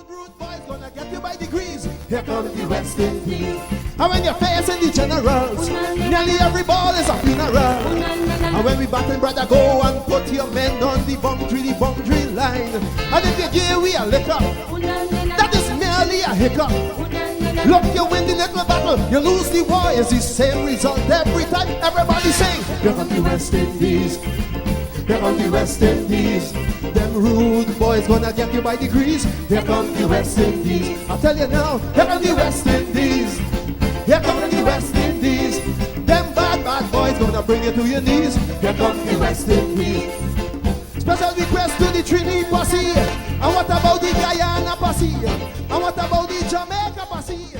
Rude boys gonna get you by degrees. Here comes the West Indies. And when you're facing the generals, nearly every ball is a funeral. And when we batting, brother, go and put your men on the boundary line. And if you give we a liquor, that is merely a hiccup. Look, you win the little battle, you lose the war. It's the same result every time. Everybody sing. Here comes the West Indies. Here comes the West Indies. Them rude boys gonna get you by degrees. Here comes the West Indies. I tell you now, here comes the West Indies. Here comes the West Indies. Them bad boys gonna bring you to your knees. Here comes the West Indies. Special request to the Trini posse. And what about the Guyana posse? And what about the Jamaica posse?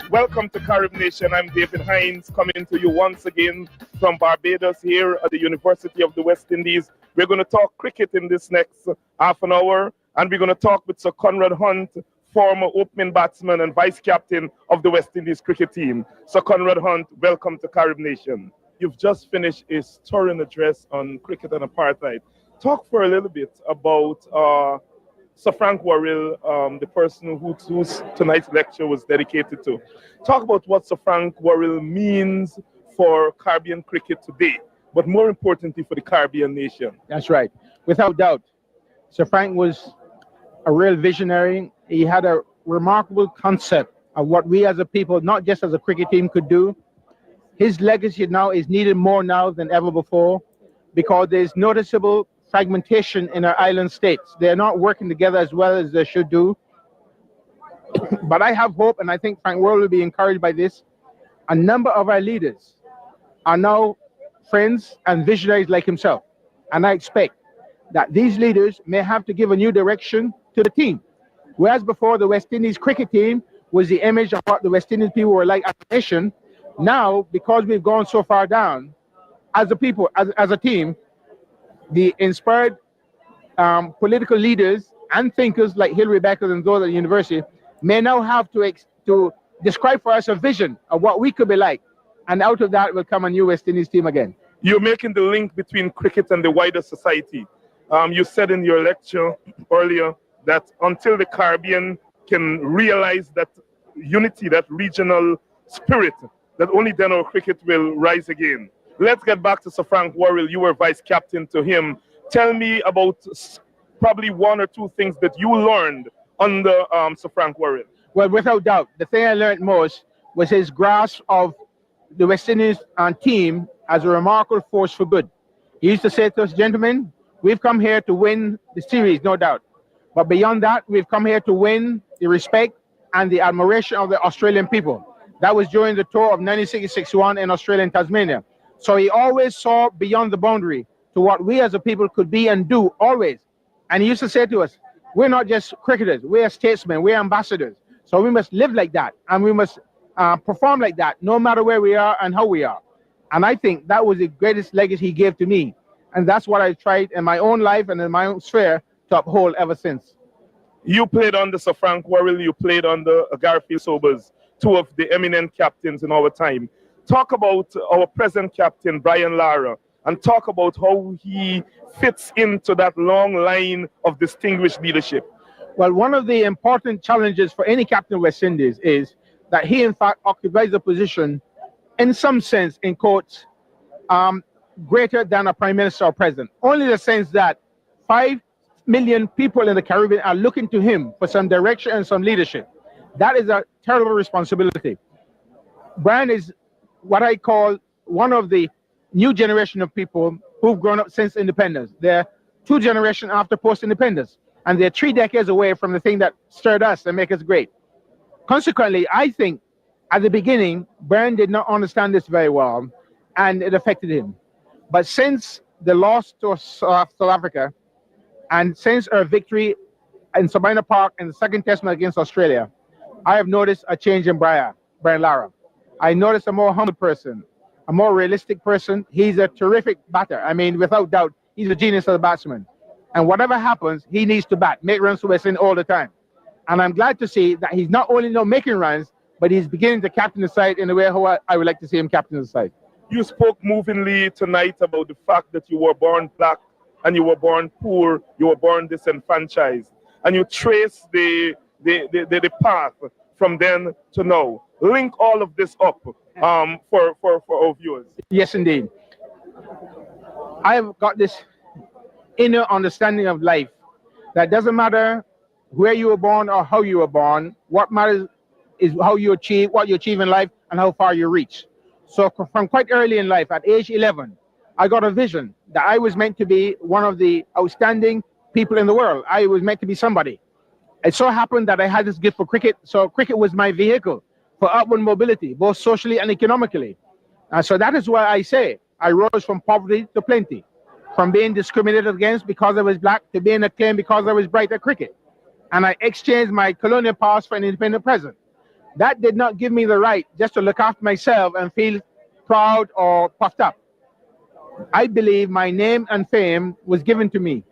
Welcome to Carib Nation. I'm David Hinds, coming to you once again from Barbados here at the University of the West Indies. We're going to talk cricket in this next half an hour, and we're going to talk with Sir Conrad Hunt, former opening batsman and vice captain of the West Indies cricket team. Sir Conrad Hunt, welcome to Carib Nation. You've just finished a stirring address on cricket and apartheid. Talk for a little bit about Sir Frank Worrell, the person whose tonight's lecture was dedicated to. Talk about what Sir Frank Worrell means for Caribbean cricket today, but more importantly for the Caribbean nation. That's right. Without doubt, Sir Frank was a real visionary. He had a remarkable concept of what we as a people, not just as a cricket team, could do. His legacy now is needed more now than ever before because there's noticeable fragmentation in our island states. They're not working together as well as they should do. But I have hope, and I think Frank Worrell will be encouraged by this. A number of our leaders are now friends and visionaries like himself. And I expect that these leaders may have to give a new direction to the team. Whereas before, the West Indies cricket team was the image of what the West Indies people were like as a nation. Now, because we've gone so far down, as a people, as a team, the inspired political leaders and thinkers like Hilary Beckers and those at the university may now have to describe for us a vision of what we could be like. And out of that will come a new West Indies team again. You're making the link between cricket and the wider society. You said in your lecture earlier that until the Caribbean can realize that unity, that regional spirit, that only then our cricket will rise again. Let's get back to Sir Frank Worrell. You were vice captain to him. Tell me about probably one or two things that you learned under Sir Frank Worrell. Well, without doubt, the thing I learned most was his grasp of the West Indies team as a remarkable force for good. He used to say to us, gentlemen, we've come here to win the series, no doubt. But beyond that, we've come here to win the respect and the admiration of the Australian people. That was during the tour of 1960-61 in Australia and Tasmania. So he always saw beyond the boundary to what we as a people could be and do, always. And he used to say to us, we're not just cricketers, we're statesmen, we're ambassadors. So we must live like that, and we must perform like that, no matter where we are and how we are. And I think that was the greatest legacy he gave to me. And that's what I tried in my own life and in my own sphere to uphold ever since. You played under Sir Frank Worrell, you played under Garfield Sobers, two of the eminent captains in our time. Talk about our present captain, Brian Lara, and talk about how he fits into that long line of distinguished leadership. Well, one of the important challenges for any captain of West Indies is that he, in fact, occupies a position, in some sense, in quotes, greater than a prime minister or president. Only in the sense that 5 million people in the Caribbean are looking to him for some direction and some leadership. That is a terrible responsibility. Brian is what I call one of the new generation of people who've grown up since independence. They're 2 generations after post-independence, and they're 3 decades away from the thing that stirred us and make us great. Consequently, I think at the beginning, Brian did not understand this very well, and it affected him. But since the loss to South Africa, and since our victory in Sabina Park in the second test match against Australia, I have noticed a change in Brian. Brian Lara. I noticed a more humble person, a more realistic person. He's a terrific batter. I mean, without doubt, he's a genius as a batsman. And whatever happens, he needs to bat, make runs for West Indies all the time. And I'm glad to see that he's not only now making runs, but he's beginning to captain the side in the way how I would like to see him captain the side. You spoke movingly tonight about the fact that you were born black and you were born poor, you were born disenfranchised, and you trace the path from then to now. Link all of this up for our viewers. Yes, indeed. I've got this inner understanding of life that doesn't matter where you were born or how you were born. What matters is how you achieve, what you achieve in life, and how far you reach. So from quite early in life, at age 11, I got a vision that I was meant to be one of the outstanding people in the world. I was meant to be somebody. It so happened that I had this gift for cricket, so cricket was my vehicle for upward mobility, both socially and economically. So that is why I say I rose from poverty to plenty, from being discriminated against because I was black to being acclaimed because I was bright at cricket. And I exchanged my colonial past for an independent present. That did not give me the right just to look after myself and feel proud or puffed up. I believe my name and fame was given to me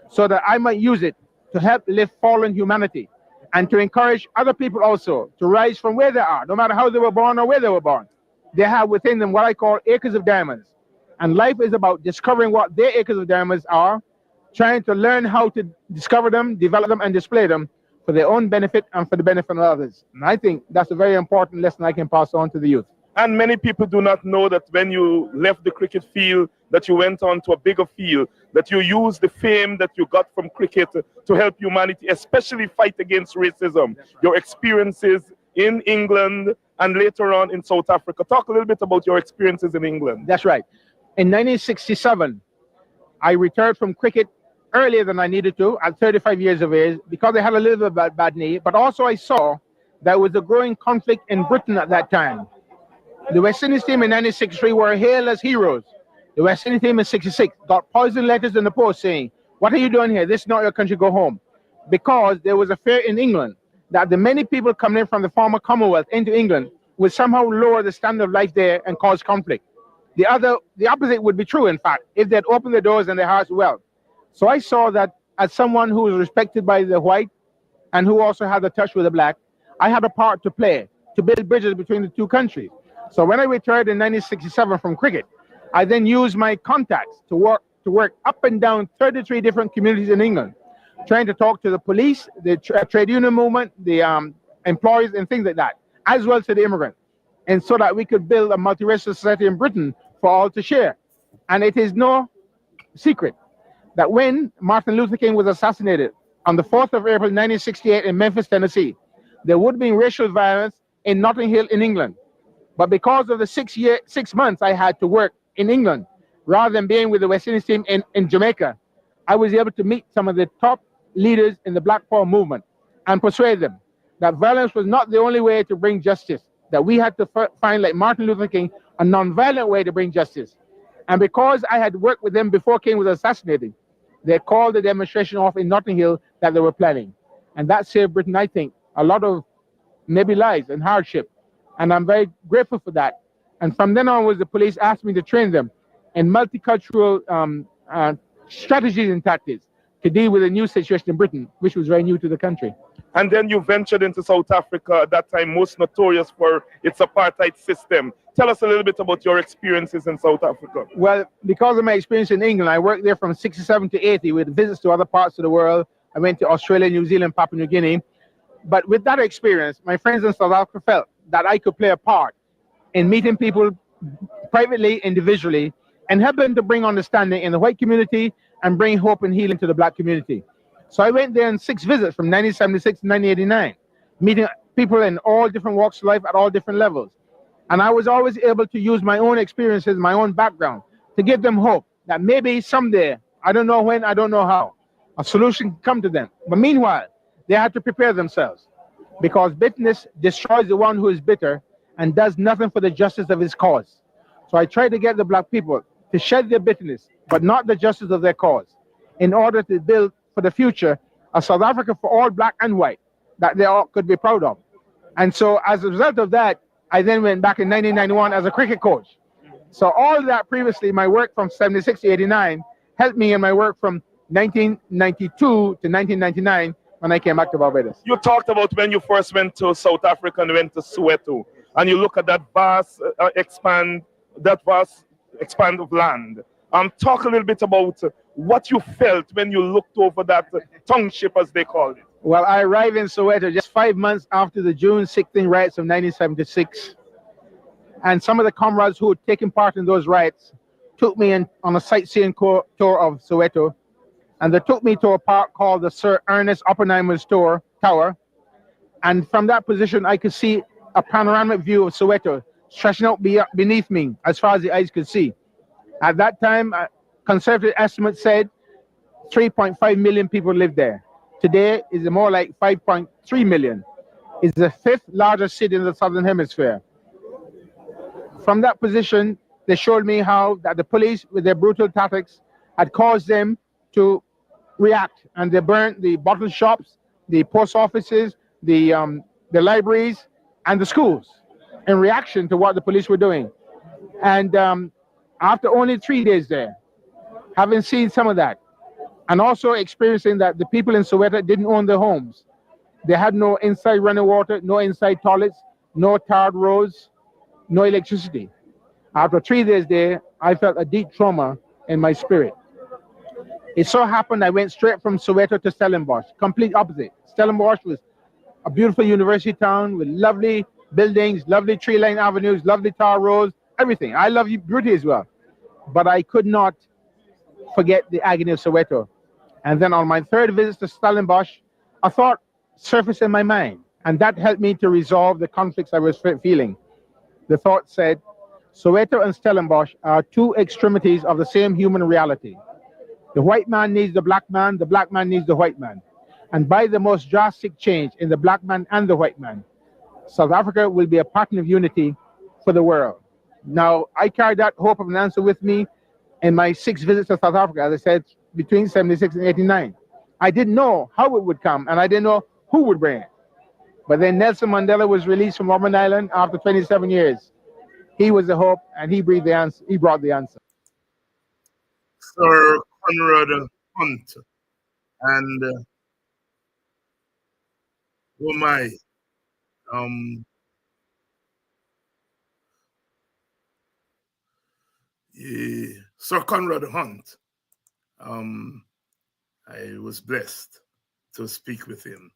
so that I might use it to help lift fallen humanity and to encourage other people also to rise from where they are, no matter how they were born or where they were born. They have within them what I call acres of diamonds. And life is about discovering what their acres of diamonds are, trying to learn how to discover them, develop them, and display them for their own benefit and for the benefit of others. And I think that's a very important lesson I can pass on to the youth. And many people do not know that when you left the cricket field, that you went on to a bigger field, that you used the fame that you got from cricket to help humanity, especially fight against racism. Right. Your experiences in England and later on in South Africa. Talk a little bit about your experiences in England. That's right. In 1967, I retired from cricket earlier than I needed to at 35 years of age because I had a little bit of a bad knee, but also I saw there was a growing conflict in Britain at that time. The West Indies team in 1963 were hailed as heroes. The West Indies team in 66 got poison letters in the post saying, "What are you doing here? This is not your country, go home." Because there was a fear in England that the many people coming in from the former Commonwealth into England would somehow lower the standard of life there and cause conflict. The opposite would be true, in fact, if they'd opened their doors and their hearts well. So I saw that as someone who was respected by the white and who also had a touch with the black, I had a part to play to build bridges between the two countries. So when I retired in 1967 from cricket, I then used my contacts to work up and down 33 different communities in England, trying to talk to the police, the trade union movement, the employees and things like that, as well as to the immigrants, and so that we could build a multiracial society in Britain for all to share. And it is no secret that when Martin Luther King was assassinated on the 4th of April 1968 in Memphis, Tennessee, there would have been racial violence in Notting Hill in England. But because of the 6 months I had to work in England, rather than being with the West Indies team in Jamaica, I was able to meet some of the top leaders in the Black Power movement and persuade them that violence was not the only way to bring justice, that we had to find, like Martin Luther King, a non-violent way to bring justice. And because I had worked with them before King was assassinated, they called the demonstration off in Notting Hill that they were planning. And that saved Britain, I think, a lot of maybe lives and hardship. And I'm very grateful for that. And from then onwards, the police asked me to train them in multicultural strategies and tactics to deal with a new situation in Britain, which was very new to the country. And then you ventured into South Africa, at that time most notorious for its apartheid system. Tell us a little bit about your experiences in South Africa. Well, because of my experience in England, I worked there from 67 to 80 with visits to other parts of the world. I went to Australia, New Zealand, Papua New Guinea. But with that experience, my friends in South Africa felt that I could play a part in meeting people privately, individually, and help them to bring understanding in the white community and bring hope and healing to the black community. So I went there on 6 visits from 1976 to 1989, meeting people in all different walks of life at all different levels. And I was always able to use my own experiences, my own background, to give them hope that maybe someday, I don't know when, I don't know how, a solution can come to them. But meanwhile, they had to prepare themselves, because bitterness destroys the one who is bitter and does nothing for the justice of his cause. So I tried to get the black people to shed their bitterness, but not the justice of their cause, in order to build for the future a South Africa for all black and white that they all could be proud of. And so as a result of that, I then went back in 1991 as a cricket coach. So all that previously, my work from 76 to 89 helped me in my work from 1992 to 1999 when I came back to Barbados. You talked about when you first went to South Africa and went to Soweto, and you look at that vast expand of land. Talk a little bit about what you felt when you looked over that township, as they call it. Well, I arrived in Soweto just 5 months after the June 16 riots of 1976. And some of the comrades who had taken part in those riots took me on a sightseeing tour of Soweto. And they took me to a park called the Sir Ernest Oppenheimer's Tower. And from that position, I could see a panoramic view of Soweto stretching out beneath me as far as the eyes could see. At that time, conservative estimates said 3.5 million people lived there. Today is more like 5.3 million. It's the fifth largest city in the Southern Hemisphere. From that position, they showed me how that the police, with their brutal tactics, had caused them to react, and they burnt the bottle shops, the post offices, the libraries, and the schools in reaction to what the police were doing. And after only 3 days there, having seen some of that, and also experiencing that the people in Soweto didn't own their homes. They had no inside running water, no inside toilets, no tarred roads, no electricity. After 3 days there, I felt a deep trauma in my spirit. It so happened I went straight from Soweto to Stellenbosch, complete opposite. Stellenbosch was a beautiful university town with lovely buildings, lovely tree-lined avenues, lovely tar roads, everything. I love beauty as well. But I could not forget the agony of Soweto. And then on my third visit to Stellenbosch, a thought surfaced in my mind, and that helped me to resolve the conflicts I was feeling. The thought said, Soweto and Stellenbosch are two extremities of the same human reality. The white man needs the black man needs the white man. And by the most drastic change in the black man and the white man, South Africa will be a pattern of unity for the world. Now, I carried that hope of an answer with me in my 6 visits to South Africa, as I said, between 76 and 89. I didn't know how it would come, and I didn't know who would bring it. But then Nelson Mandela was released from Robben Island after 27 years. He was the hope, and he breathed the answer. He brought the answer. Sir Conrad Hunt, and oh my, yeah, Sir Conrad Hunt. I was blessed to speak with him.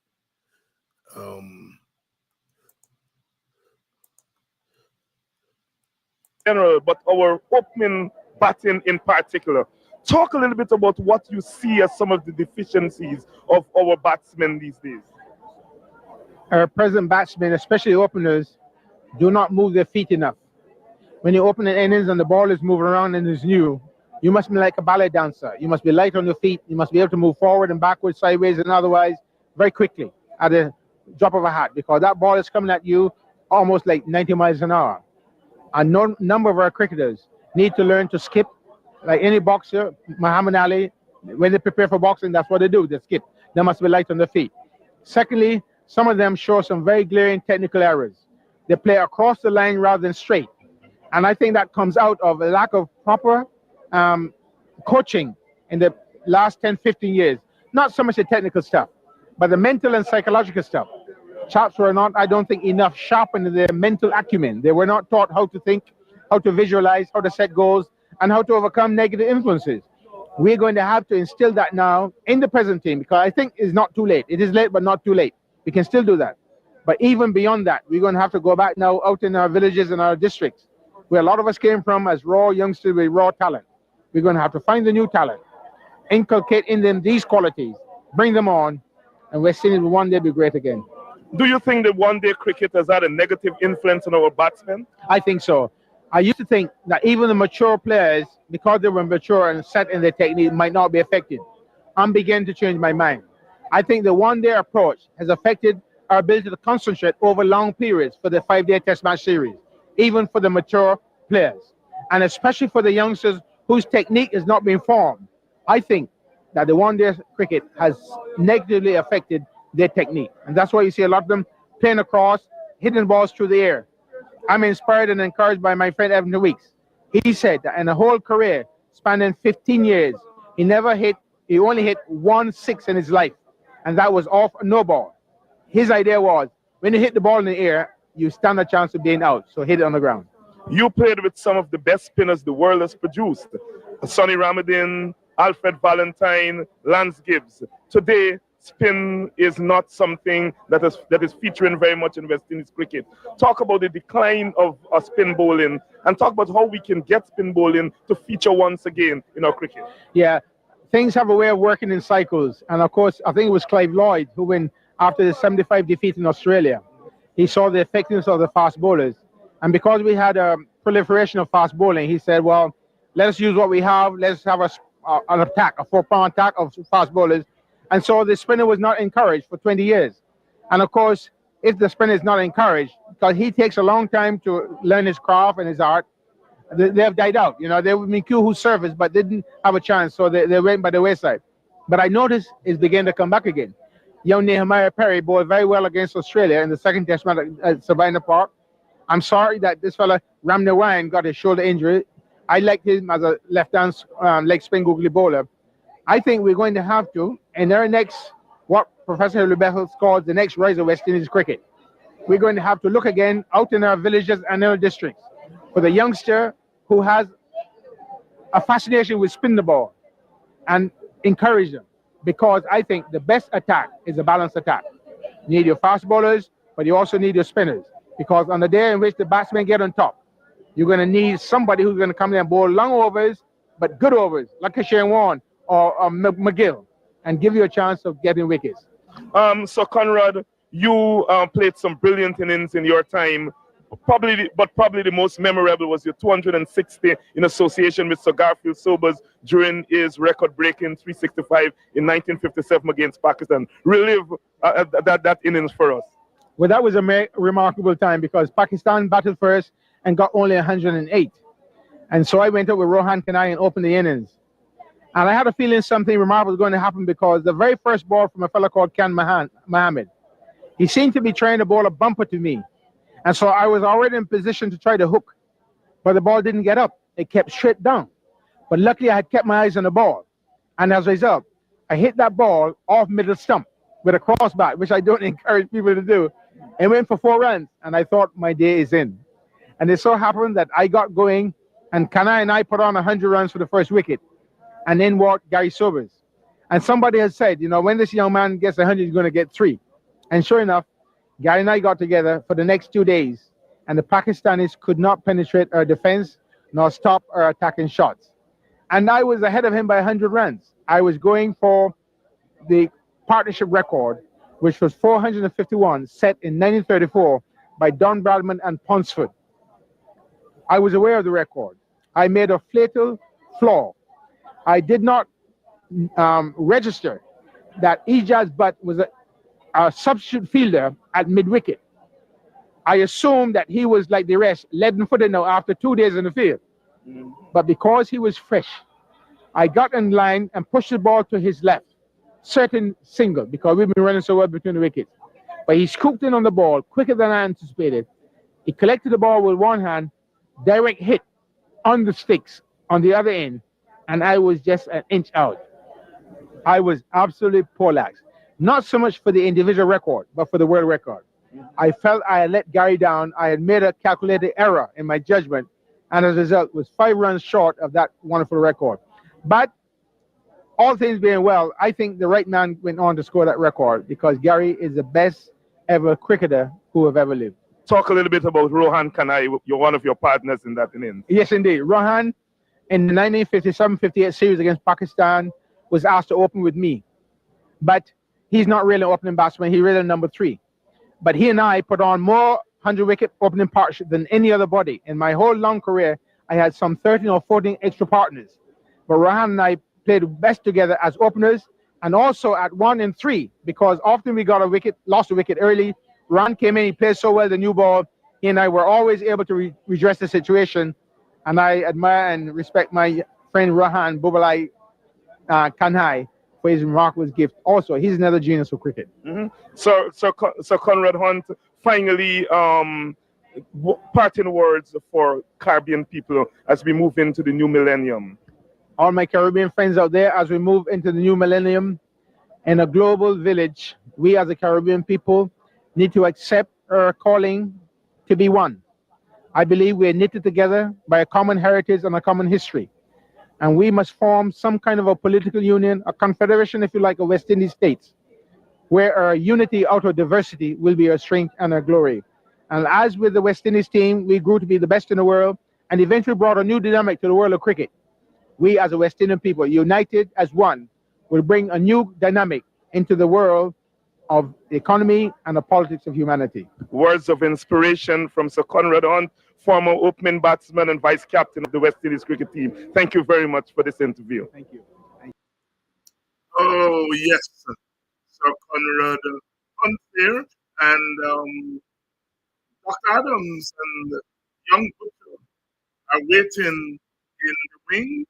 General, but our opening batting in particular. Talk a little bit about what you see as some of the deficiencies of our batsmen these days. Our present batsmen, especially openers, do not move their feet enough. When you open an innings and the ball is moving around and is new, you must be like a ballet dancer. You must be light on your feet. You must be able to move forward and backwards, sideways, and otherwise very quickly at a drop of a hat, because that ball is coming at you almost like 90 miles an hour. A number of our cricketers need to learn to skip. Like any boxer, Muhammad Ali, when they prepare for boxing, that's what they do, they skip. They must be light on their feet. Secondly, some of them show some very glaring technical errors. They play across the line rather than straight. And I think that comes out of a lack of proper coaching in the last 10, 15 years. Not so much the technical stuff, but the mental and psychological stuff. Chaps were not, I don't think, enough sharpened in their mental acumen. They were not taught how to think, how to visualize, how to set goals, and how to overcome negative influences. We're going to have to instill that now in the present team, because I think it's not too late. It is late, but not too late. We can still do that. But even beyond that, we're going to have to go back now out in our villages and our districts, where a lot of us came from as raw youngsters with raw talent. We're going to have to find the new talent, inculcate in them these qualities, bring them on, and we're seeing it one day be great again. Do you think that one-day cricket has had a negative influence on our batsmen? I think so. I used to think that even the mature players, because they were mature and set in their technique, might not be affected. I'm beginning to change my mind. I think the one-day approach has affected our ability to concentrate over long periods for the 5-day test match series, even for the mature players, and especially for the youngsters whose technique is not being formed. I think that the one-day cricket has negatively affected their technique. And that's why you see a lot of them playing across, hitting balls through the air. I'm inspired and encouraged by my friend Evan Weeks. He said that in a whole career, spanning 15 years, he only hit 1 6 in his life, and that was off a no ball. His idea was when you hit the ball in the air, you stand a chance of being out, so hit it on the ground. You played with some of the best spinners the world has produced. Sonny Ramadin, Alfred Valentine, Lance Gibbs. Today, spin is not something that is featuring very much in West Indies cricket. Talk about the decline of spin bowling and talk about how we can get spin bowling to feature once again in our cricket. Yeah, things have a way of working in cycles. And of course, I think it was Clive Lloyd who, when after the 75 defeat in Australia, he saw the effectiveness of the fast bowlers. And because we had a proliferation of fast bowling, he said, well, let us use what we have. Let's have an attack, a 4-pound attack of fast bowlers. And so the spinner was not encouraged for 20 years. And of course, if the spinner is not encouraged, because he takes a long time to learn his craft and his art, they have died out. You know, they would be few who serviced, but didn't have a chance, so they went by the wayside. But I noticed it's beginning to come back again. Young Nehemiah Perry bowled very well against Australia in the second test match at Savannah Park. I'm sorry that this fella, Ram Nawain, got a shoulder injury. I liked him as a left-hand leg spin googly bowler. I think we're going to have to, in our next, what Professor Lubethel calls the next rise of West Indies cricket, we're going to have to look again out in our villages and our districts for the youngster who has a fascination with spin the ball and encourage them. Because I think the best attack is a balanced attack. You need your fast bowlers, but you also need your spinners. Because on the day in which the batsmen get on top, you're going to need somebody who's going to come in and bowl long overs, but good overs, like a Shane Warne or McGill, and give you a chance of getting wickets. So Conrad, you played some brilliant innings in your time. Probably the most memorable was your 260 in association with Sir Garfield Sobers during his record-breaking 365 in 1957 against Pakistan. Relive that innings for us. Well, that was a remarkable time because Pakistan battled first and got only 108. And so I went up with Rohan Kanai and opened the innings. And I had a feeling something remarkable was going to happen because the very first ball from a fellow called Ken Mohammed, he seemed to be trying to bowl a bumper to me. And so I was already in position to try to hook, but the ball didn't get up. It kept straight down. But luckily I had kept my eyes on the ball. And as a result, I hit that ball off middle stump with a cross bat, which I don't encourage people to do, and went for 4 runs. And I thought my day is in. And it so happened that I got going, and Kanai and I put on 100 runs for the first wicket. And then walked Gary Sobers. And somebody has said, you know, when this young man gets 100, he's going to get 3. And sure enough, Gary and I got together for the next 2 days, and the Pakistanis could not penetrate our defense nor stop our attacking shots. And I was ahead of him by 100 runs. I was going for the partnership record, which was 451, set in 1934 by Don Bradman and Ponsford. I was aware of the record. I made a fatal flaw. I did not register that Ijaz Butt was a substitute fielder at mid-wicket. I assumed that he was like the rest, leaden-footed now after 2 days in the field. But because he was fresh, I got in line and pushed the ball to his left. Certain single, because we've been running so well between the wickets. But he scooped in on the ball quicker than I anticipated. He collected the ball with one hand, direct hit on the sticks on the other end, and I was just an inch out. I was absolutely poleaxed. Not so much for the individual record, but for the world record. I felt I had let Gary down. I had made a calculated error in my judgment, and as a result, was 5 runs short of that wonderful record. But all things being well, I think the right man went on to score that record because Gary is the best ever cricketer who have ever lived. Talk a little bit about Rohan Kanai. You're one of your partners in that innings. Yes, indeed. Rohan, in the 1957-58 series against Pakistan, was asked to open with me. But he's not really an opening batsman. He's really number 3. But he and I put on more 100-wicket opening partnership than any other body. In my whole long career, I had some 13 or 14 extra partners. But Rohan and I played best together as openers and also at 1 and 3 because often we got a wicket, lost a wicket early. Rohan came in, he played so well the new ball. He and I were always able to redress the situation. And I admire and respect my friend Rohan Bubalai Kanhai for his remarkable gift. Also, he's another genius of cricket. So Conrad Hunt, finally, parting words for Caribbean people as we move into the new millennium. All my Caribbean friends out there, as we move into the new millennium, in a global village, we as a Caribbean people need to accept our calling to be one. I believe we are knitted together by a common heritage and a common history. And we must form some kind of a political union, a confederation, if you like, of West Indies states, where our unity out of diversity will be our strength and our glory. And as with the West Indies team, we grew to be the best in the world and eventually brought a new dynamic to the world of cricket. We as a West Indian people, united as one, will bring a new dynamic into the world of the economy and the politics of humanity. Words of inspiration from Sir Conrad Hunt, former opening batsman and vice captain of the West Indies cricket team. Thank you very much for this interview. Thank you. Oh, yes, Sir Conrad Hunt there, and Dr. Adams and young Butcher are waiting in the wing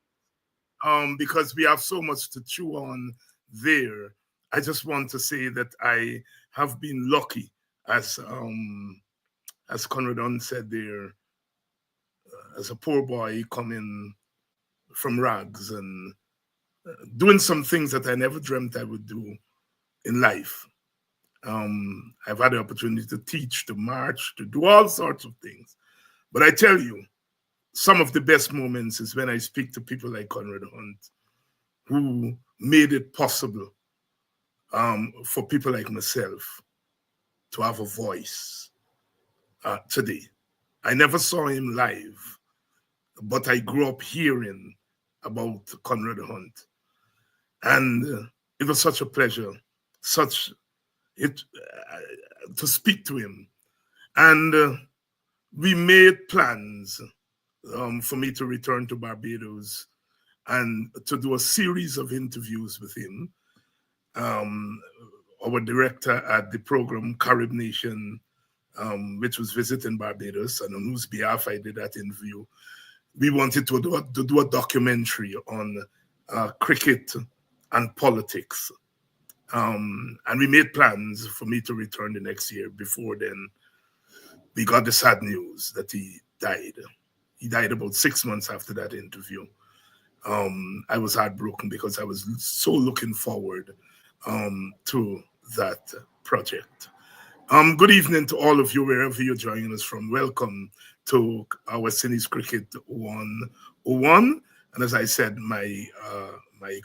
because we have so much to chew on there. I just want to say that I have been lucky, as Conrad Hunt said there, as a poor boy coming from rags and doing some things that I never dreamt I would do in life. I've had the opportunity to teach, to march, to do all sorts of things. But I tell you, some of the best moments is when I speak to people like Conrad Hunt, who made it possible for people like myself to have a voice today. I never saw him live, but I grew up hearing about Conrad Hunt. And it was such a pleasure, to speak to him. And we made plans for me to return to Barbados and to do a series of interviews with him. Our director at the program, Carib Nation, which was visiting Barbados, and on whose behalf I did that interview, we wanted to do a documentary on cricket and politics. And we made plans for me to return the next year. Before then, we got the sad news that he died. He died about 6 months after that interview. I was heartbroken because I was so looking forward to that project. Good evening to all of you, wherever you're joining us from. Welcome to our West Indies Cricket 101. And as I said, my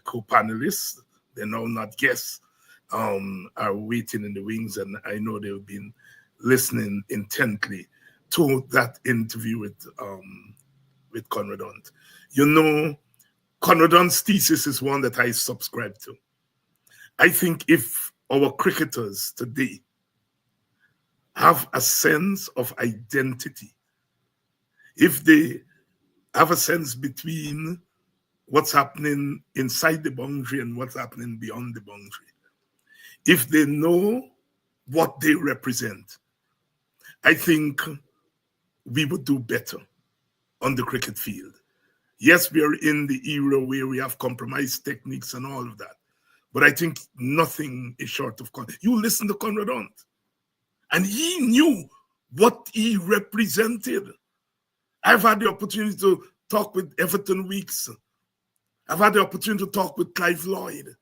co-panelists, they're now not guests, are waiting in the wings, and I know they've been listening intently to that interview with Conrad Hunt. You know, Conrad Hunt's thesis is one that I subscribe to. I think if our cricketers today have a sense of identity, if they have a sense between what's happening inside the boundary and what's happening beyond the boundary, if they know what they represent, I think we would do better on the cricket field. Yes, we are in the era where we have compromised techniques and all of that, but I think nothing is short of You listen to Conrad Hunt, and he knew what he represented. I've had the opportunity to talk with Everton Weeks. I've had the opportunity to talk with Clive Lloyd.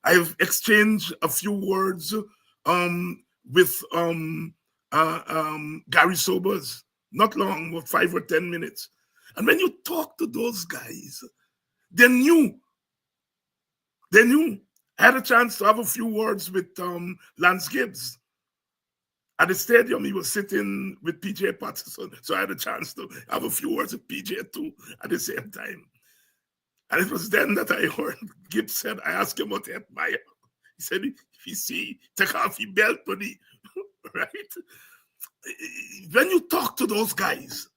I've exchanged a few words with Gary Sobers, not long, about 5 or 10 minutes. And when you talk to those guys, they knew. I had a chance to have a few words with Lance Gibbs. At the stadium, he was sitting with PJ Patterson. So I had a chance to have a few words with PJ too at the same time. And it was then that I heard Gibbs said, I asked him what he admired. He said, if you see, take off your belt, buddy. Right? When you talk to those guys,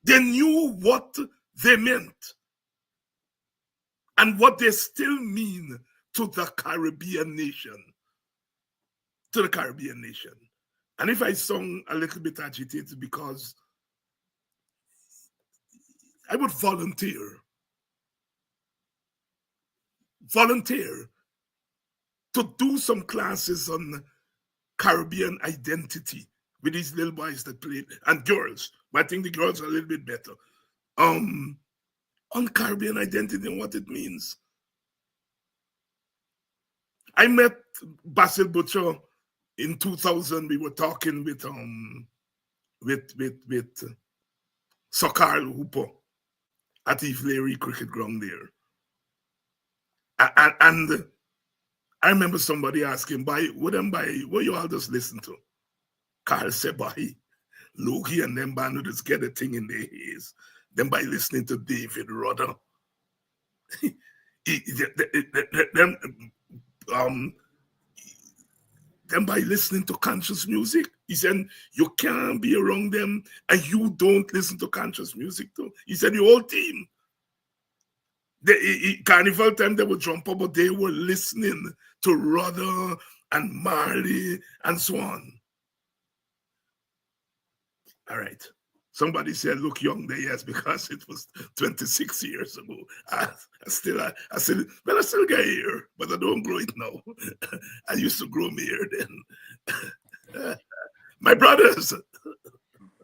they knew what they meant and what they still mean to the Caribbean nation. To the Caribbean nation. And if I sound a little bit agitated, because I would volunteer to do some classes on Caribbean identity with these little boys that played, and girls, but I think the girls are a little bit better. On Caribbean identity and what it means. I met Basil Butcher in 2000. We were talking with Sir Carl Hooper at Eve Leary Cricket Ground there. And I remember somebody asking, what you all just listen to? Carl said, by Logie and them band just get a thing in their ears. Then by listening to David Rudder. Then by listening to conscious music. He said, you can't be around them and you don't listen to conscious music too. He said, your whole team. Carnival time they would jump up, but they were listening to Rudder and Marley and so on. All right. Somebody said, look young there, yes, because it was 26 years ago. I still get hair, but I don't grow it now. I used to grow my hair then. My brothers.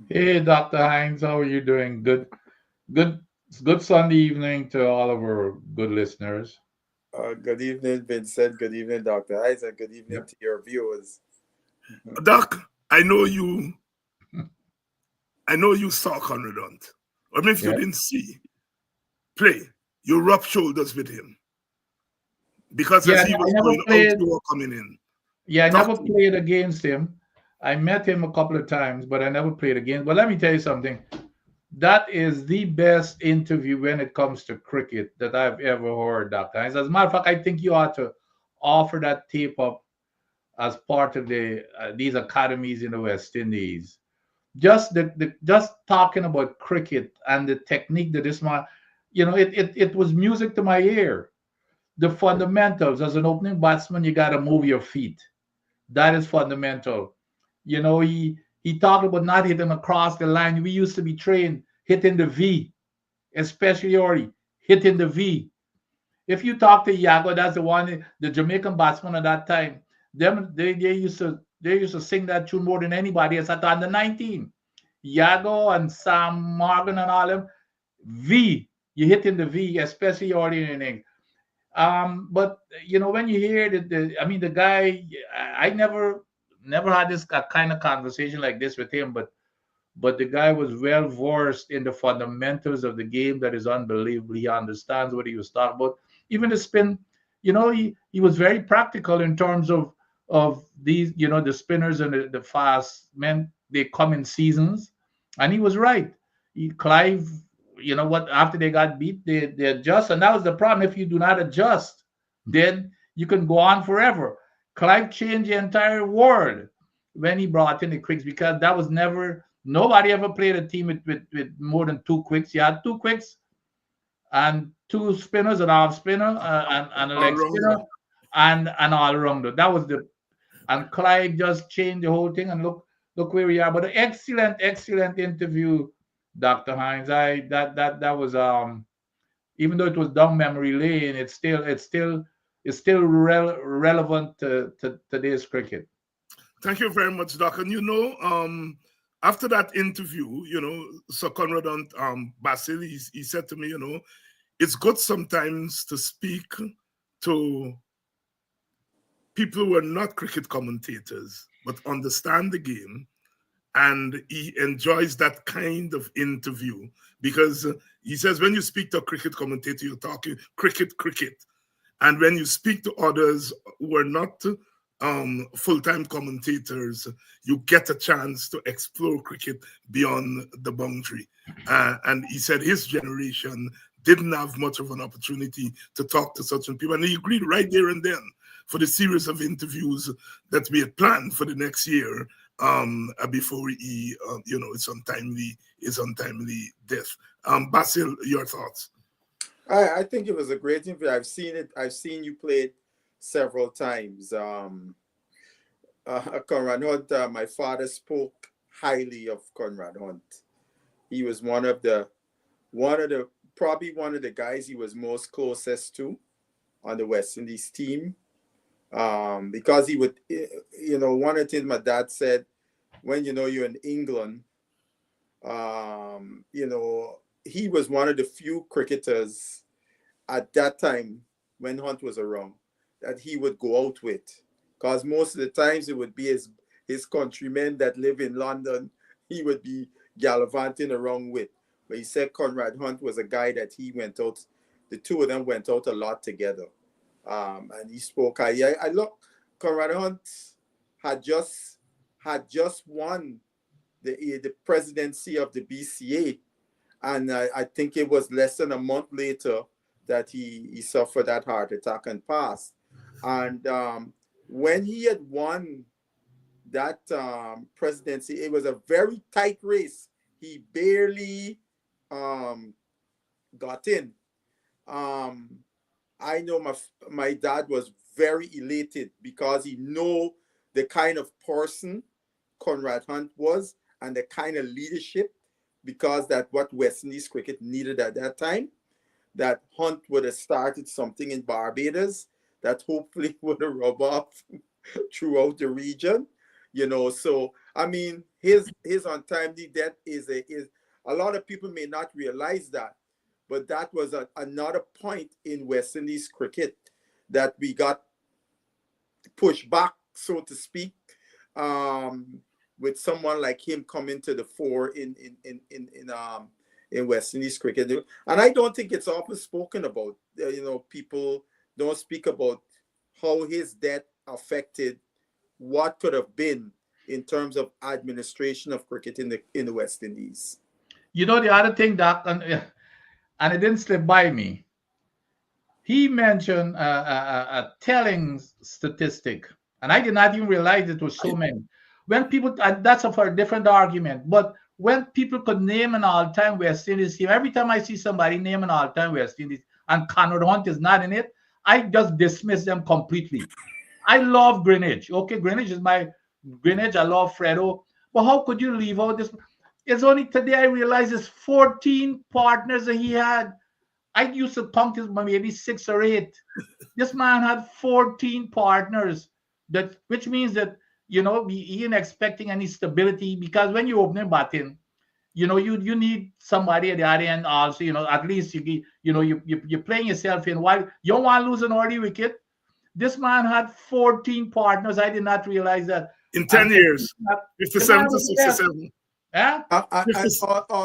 Hey, Dr. Hinds, how are you doing? Good Sunday evening to all of our good listeners. Good evening, Vincent. Good evening, Dr. Hinds, and good evening to your viewers. Doc, I know you saw Conrad Hunt. Or if you didn't see play, you rubbed shoulders with him. Because as he was going out, you were coming in. Yeah, I never played against him. I met him a couple of times, but I never played against. But let me tell you something. That is the best interview when it comes to cricket that I've ever heard, Dr. Hinds. As a matter of fact, I think you ought to offer that tape up as part of these academies in the West Indies. Just just talking about cricket and the technique that this man, it was music to my ear. The fundamentals as an opening batsman, you got to move your feet. That is fundamental. He talked about not hitting across the line. We used to be trained hitting the V, especially already hitting the V. If you talk to Iago, that's the Jamaican batsman at that time. They used to sing that tune more than anybody else at under 19. Iago and Sam Morgan and all them. V, you hitting the V, especially already in inning. But when you hear the guy, I never had this kind of conversation like this with him, but the guy was well versed in the fundamentals of the game that is unbelievable. He understands what he was talking about. Even the spin, he was very practical in terms of these, the spinners and the fast men, they come in seasons. And he was right. Clive, after they got beat, they adjust. And that was the problem. If you do not adjust, then you can go on forever. Clive changed the entire world when he brought in the quicks, because that was nobody ever played a team with more than two quicks. You had two quicks and two spinners, an off spinner and a leg spinner and an all-rounder. That was and Clive just changed the whole thing, and look where we are. But an excellent interview, Dr. Hinds. That was even though it was down memory lane, it's still relevant to today's cricket. Thank you very much, Doc. And after that interview, Sir Conrad Hunt, Basil, he said to me, it's good sometimes to speak to people who are not cricket commentators, but understand the game. And he enjoys that kind of interview because he says when you speak to a cricket commentator, you're talking cricket. And when you speak to others who are not full-time commentators, you get a chance to explore cricket beyond the boundary. And he said his generation didn't have much of an opportunity to talk to such people. And he agreed right there and then for the series of interviews that we had planned for the next year before he, his untimely death. Basil, your thoughts? I think it was a great interview. I've seen you play it several times. Conrad Hunt, my father spoke highly of Conrad Hunt. He was probably one of the guys he was most closest to on the West Indies team. Because he would, one of the things my dad said when you're in England, he was one of the few cricketers at that time when Hunt was around that he would go out with, because most of the times it would be his countrymen that live in London he would be gallivanting around with. But he said Conrad Hunt was a guy that he went out, the two of them went out a lot together. And he spoke. I look, Conrad Hunt had just won the presidency of the BCA, and I think it was less than a month later that he suffered that heart attack and passed. And when he had won that presidency, it was a very tight race. He barely got in. I know my dad was very elated because he know the kind of person Conrad Hunt was and the kind of leadership, because that what West Indies cricket needed at that time, that Hunt would have started something in Barbados that hopefully would have rubbed off throughout the region, So I mean, his untimely death is a lot of people may not realize that, but that was another point in West Indies cricket that we got pushed back, so to speak, with someone like him coming to the fore in West Indies cricket. And I don't think it's often spoken about. People don't speak about how his death affected what could have been in terms of administration of cricket in the West Indies. The other thing that, and it didn't slip by me, he mentioned a telling statistic, and I did not even realize it was so many. When people, and that's for a different argument, but when people could name an all-time West Indies team, every time I see somebody name an all-time West Indies and Conrad Hunt is not in it, I just dismiss them completely. I love Greenwich. Okay, Greenwich is my Greenwich. I love Fredo. But how could you leave out this? It's only today I realized it's 14 partners that he had. I used to count his maybe 6 or 8. This man had 14 partners. Which means that he ain't expecting any stability, because when you open a batting, you need somebody at the other end also. At least you're playing yourself in. While you don't want to lose an early wicket. This man had 14 partners. I did not realize that. In 10 years, 57 to 67. Yeah?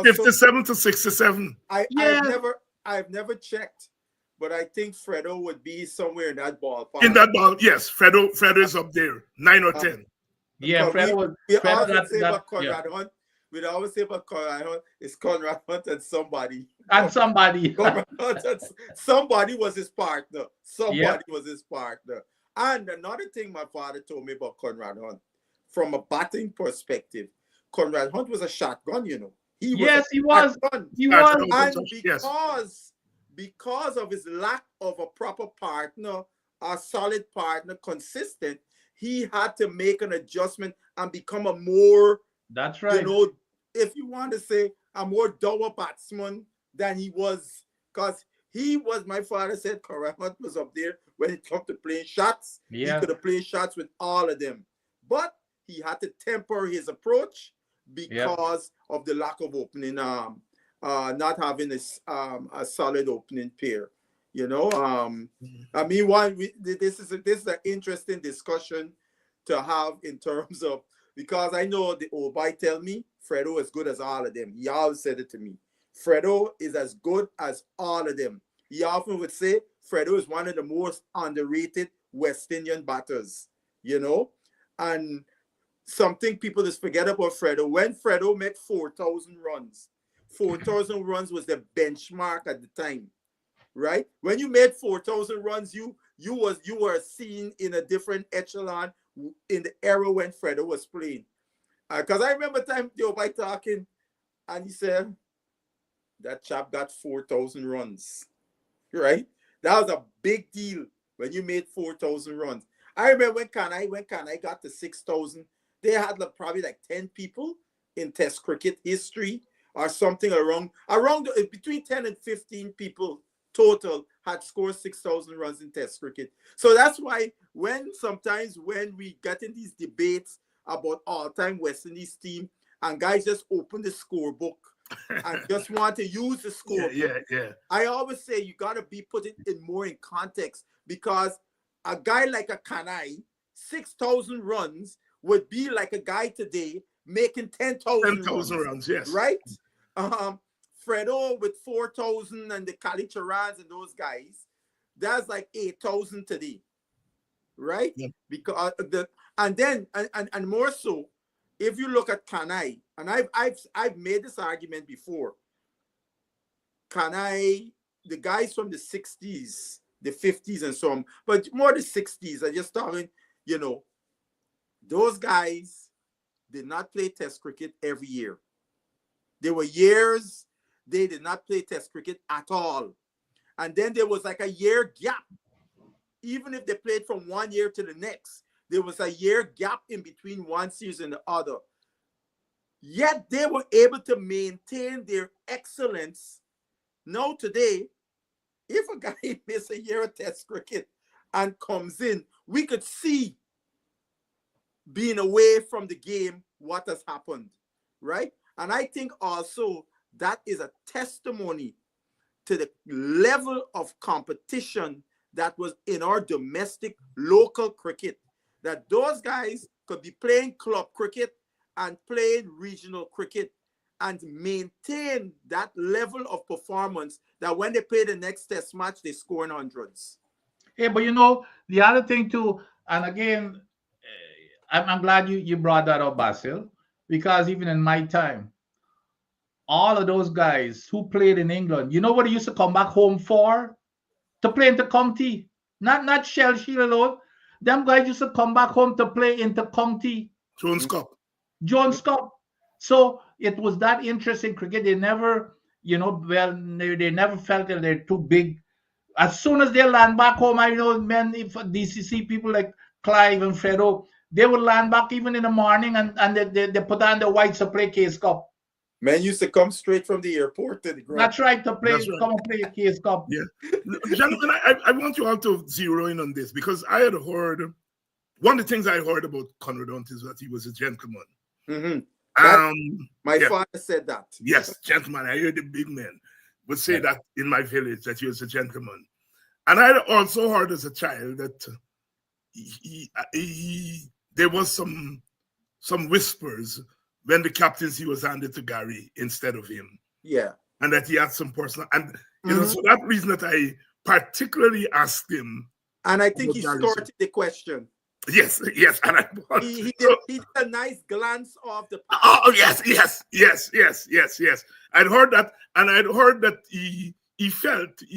57 to 67. I've never checked, but I think Fredo would be somewhere in that ballpark. In that ball, yes. Fredo is up there, 9 or 10. Yeah, Fredo. We always say about Conrad Hunt. We always say about Conrad Hunt. It's Conrad Hunt and somebody. And somebody. Somebody was his partner. Was his partner. And another thing my father told me about Conrad Hunt, from a batting perspective, Conrad Hunt was a shotgun, He was. He was. And because of his lack of a proper partner, a solid partner, consistent, he had to make an adjustment and become a more, that's right, if you want to say, a more dour batsman than he was. Because he was, my father said, Conrad Hunt was up there when it comes to playing shots. Yeah. He could have played shots with all of them. But he had to temper his approach because of the lack of opening, not having a solid opening pair. I mean, this is an interesting discussion to have in terms of, because I know the old boy tell me Fredo is good as all of them. He always said it to me. Fredo is as good as all of them. He often would say Fredo is one of the most underrated West Indian batters, And something people just forget about Fredo. When Fredo made 4,000 runs, 4,000 runs was the benchmark at the time, right? When you made 4,000 runs, you were seen in a different echelon in the era when Fredo was playing. Because I remember time they were by talking, and he said that chap got 4,000 runs, right? That was a big deal when you made 4,000 runs. I remember when Kanai got to 6,000, they had probably 10 people in Test cricket history or something around between 10 and 15 people total had scored 6,000 runs in Test cricket. So that's why sometimes when we get in these debates about all-time West Indies team, and guys just open the scorebook and just want to use the scorebook. Yeah. I always say you got to be put it in more in context, because a guy like a Kanai, 6,000 runs would be like a guy today making 10,000 runs, yes. Right? Fredo with 4,000 and the Kalicharans and those guys, that's like 8,000 today. Right? Yeah. Because and more so, if you look at Kanai, and I've made this argument before. Kanai, the guys from the 60s, the 50s and so on, but more the 60s, I just talking, those guys did not play test cricket every year. There were years they did not play test cricket at all. And then there was like a year gap. Even if they played from one year to the next, there was a year gap in between one season and the other. Yet they were able to maintain their excellence. Now today, if a guy misses a year of test cricket and comes in, we could see, being away from the game, what has happened, right? And I think also that is a testimony to the level of competition that was in our domestic local cricket, that those guys could be playing club cricket and playing regional cricket and maintain that level of performance that when they play the next test match, they score in hundreds. Hey, but the other thing too, and again, I'm glad you brought that up, Basil, because even in my time, all of those guys who played in England, you know what they used to come back home for? To play inter-county. Not Shell Shield alone. Them guys used to come back home to play inter-county. Jones Cup. So it was that interesting cricket. They never, they never felt that they're too big. As soon as they land back home, I know, men, if DCC people like Clive and Fredo, they would land back even in the morning and they put on the whites to play Case Cup. Men used to come straight from the airport to the ground. That's right, come and play Case Cup. Yeah. Gentlemen, I want you all to zero in on this, because I had heard, one of the things I heard about Conrad Hunt is that he was a gentleman. Mm-hmm. My father said that. Yes, gentleman. I heard the big men would say that in my village, that he was a gentleman. And I also heard as a child that there was some whispers when the captaincy was handed to Gary instead of him. Yeah. And that he had some personal, and so that reason that I particularly asked him. And I think he started the question. Yes, and he did a nice glance of the past. Oh yes. I'd heard that, and I'd heard that he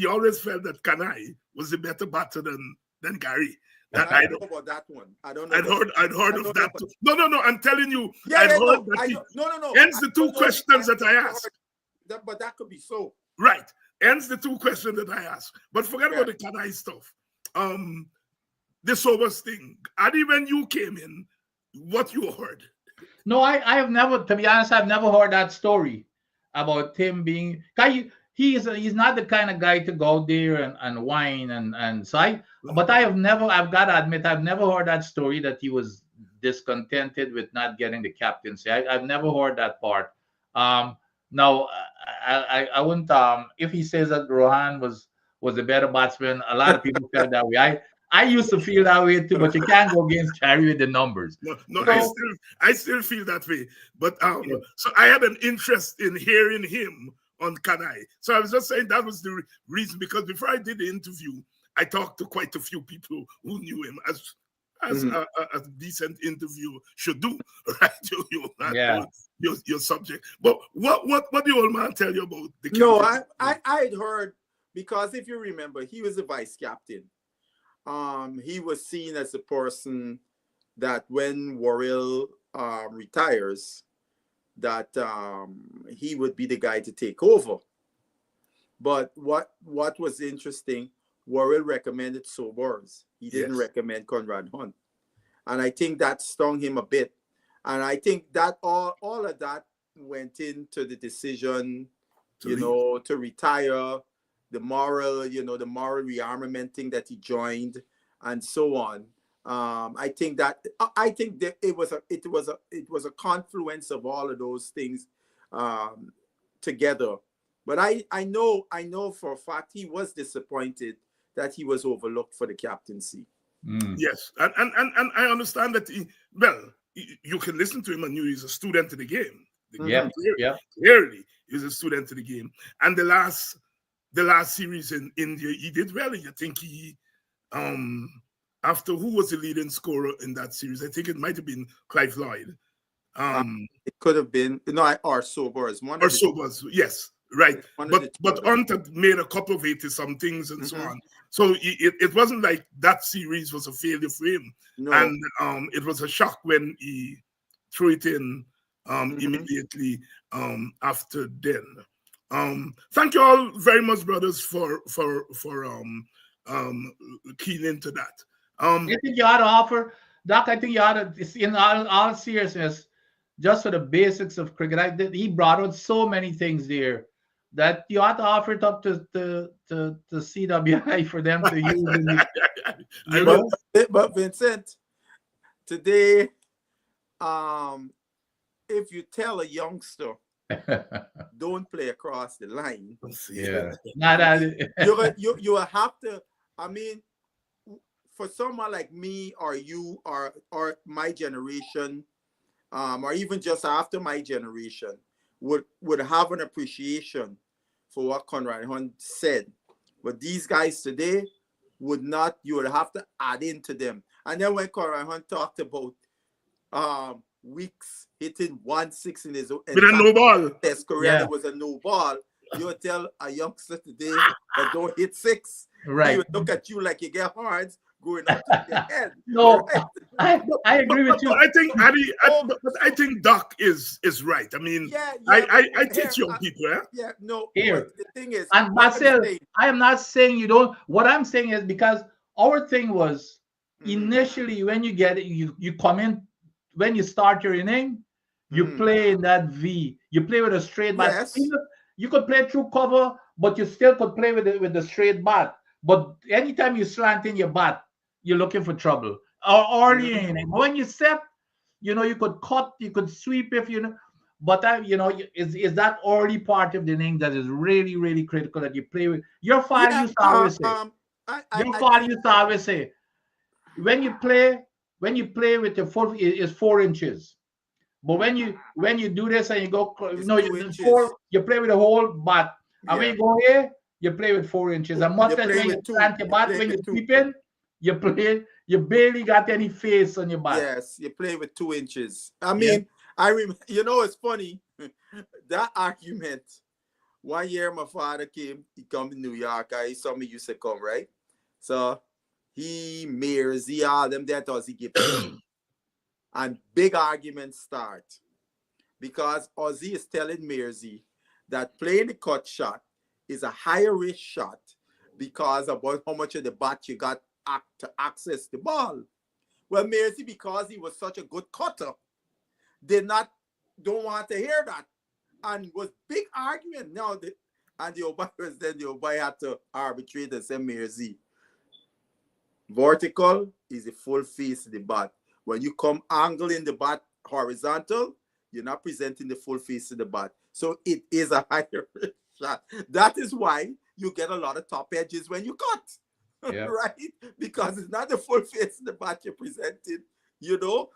always felt that Kanai was a better batter than Gary. I don't know about that one. I don't know. I'd heard of that too. No. I'm telling you. No. Hence the two questions that I asked. But that could be so. Right. Hence the two questions that I asked. But forget about the Kanai stuff. The Sobers thing. Adi, when you came in, what you heard? No, I have never, to be honest, I've never heard that story about him being. He's not the kind of guy to go out there and whine and so but I've got to admit, I've never heard that story that he was discontented with not getting the captaincy. I've never heard that part. Now I wouldn't, if he says that Rohan was a better batsman, a lot of people felt that way. I used to feel that way too, but you can't go against Cherry with the numbers. No, so, I still feel that way. But so I had an interest in hearing him on Kanai. So I was just saying that was the reason, because before I did the interview, I talked to quite a few people who knew him as a decent interview should do, right? Your subject. But what the old man tell you about the captain? No, I had heard, because if you remember, he was a vice captain. He was seen as a person that when Worrell retires, that he would be the guy to take over. But what was interesting, Worrell recommended Sobers. He didn't recommend Conrad Hunt. And I think that stung him a bit. And I think that all of that went into the decision, to retire, the moral rearmament thing that he joined, and so on. I think that it was a confluence of all of those things together. But I know for a fact he was disappointed that he was overlooked for the captaincy. Yes, and I understand that. You can listen to him and you he's a student of the game. Clearly, he's a student of the game. And the last series in India, he did well. I think he after who was the leading scorer in that series? I think it might have been Clive Lloyd. It could have been or Sobers. Sobers, yes, right. But Hunt had made a couple of 80-somethings and so on. So it wasn't like that series was a failure for him. No. And it was a shock when he threw it in immediately after then. Thank you all very much, brothers, for keying into that. I think you ought to offer, Doc. I think you ought to, in all seriousness, just for the basics of cricket. He brought out so many things there that you ought to offer it up to CWI for them to use. But Vincent, today, if you tell a youngster don't play across the line, you have to. I mean, for someone like me or you or my generation, or even just after my generation, would have an appreciation for what Conrad Hunt said. But these guys today would not. You would have to add into them. And then when Conrad Hunt talked about Weeks hitting 1-6 in his with a no ball, his career, it was a no ball. You would tell a youngster today that don't hit 6. Right. He would look at you like you get hard going up to your head. No, right? I agree with you. But I think I think Doc is right. I mean, I teach young people. Here. The thing is, and Marcel, I am not saying you don't. What I'm saying is because our thing was initially when you get it, you come in, when you start your inning, you play in that V. You play with a straight bat. Yes. You could play through cover, but you still could play with the straight bat. But anytime you slant in your bat, you're looking for trouble. Or inning. When you set, you could cut, you could sweep if but is that early part of the inning that is really, really critical that you play with. Your father used to always say, when you play with your foot is 4 inches. But when you do this and you go, you play with a whole bat. And when you go here, you play with 4 inches. And much as when you plant your bat, when you sweep in, you barely got any face on your bat. Yes, you play with 2 inches. I mean, I remember, it's funny, that argument. One year my father he come to New York. I saw me used to come, right? So Mears, all them there thought he give and big arguments start because Ozzy is telling Mearsy that playing the cut shot is a higher risk shot because about how much of the bat you got to access the ball. Well, Mearsy, because he was such a good cutter, don't want to hear that, and was big argument. Now the umpire had to arbitrate and say, Mearsy, vertical is the full face of the bat. When you come angling the bat horizontal, you're not presenting the full face of the bat. So it is a higher risk shot. That is why you get a lot of top edges when you cut, right? Because it's not the full face of the bat you're presenting. You'll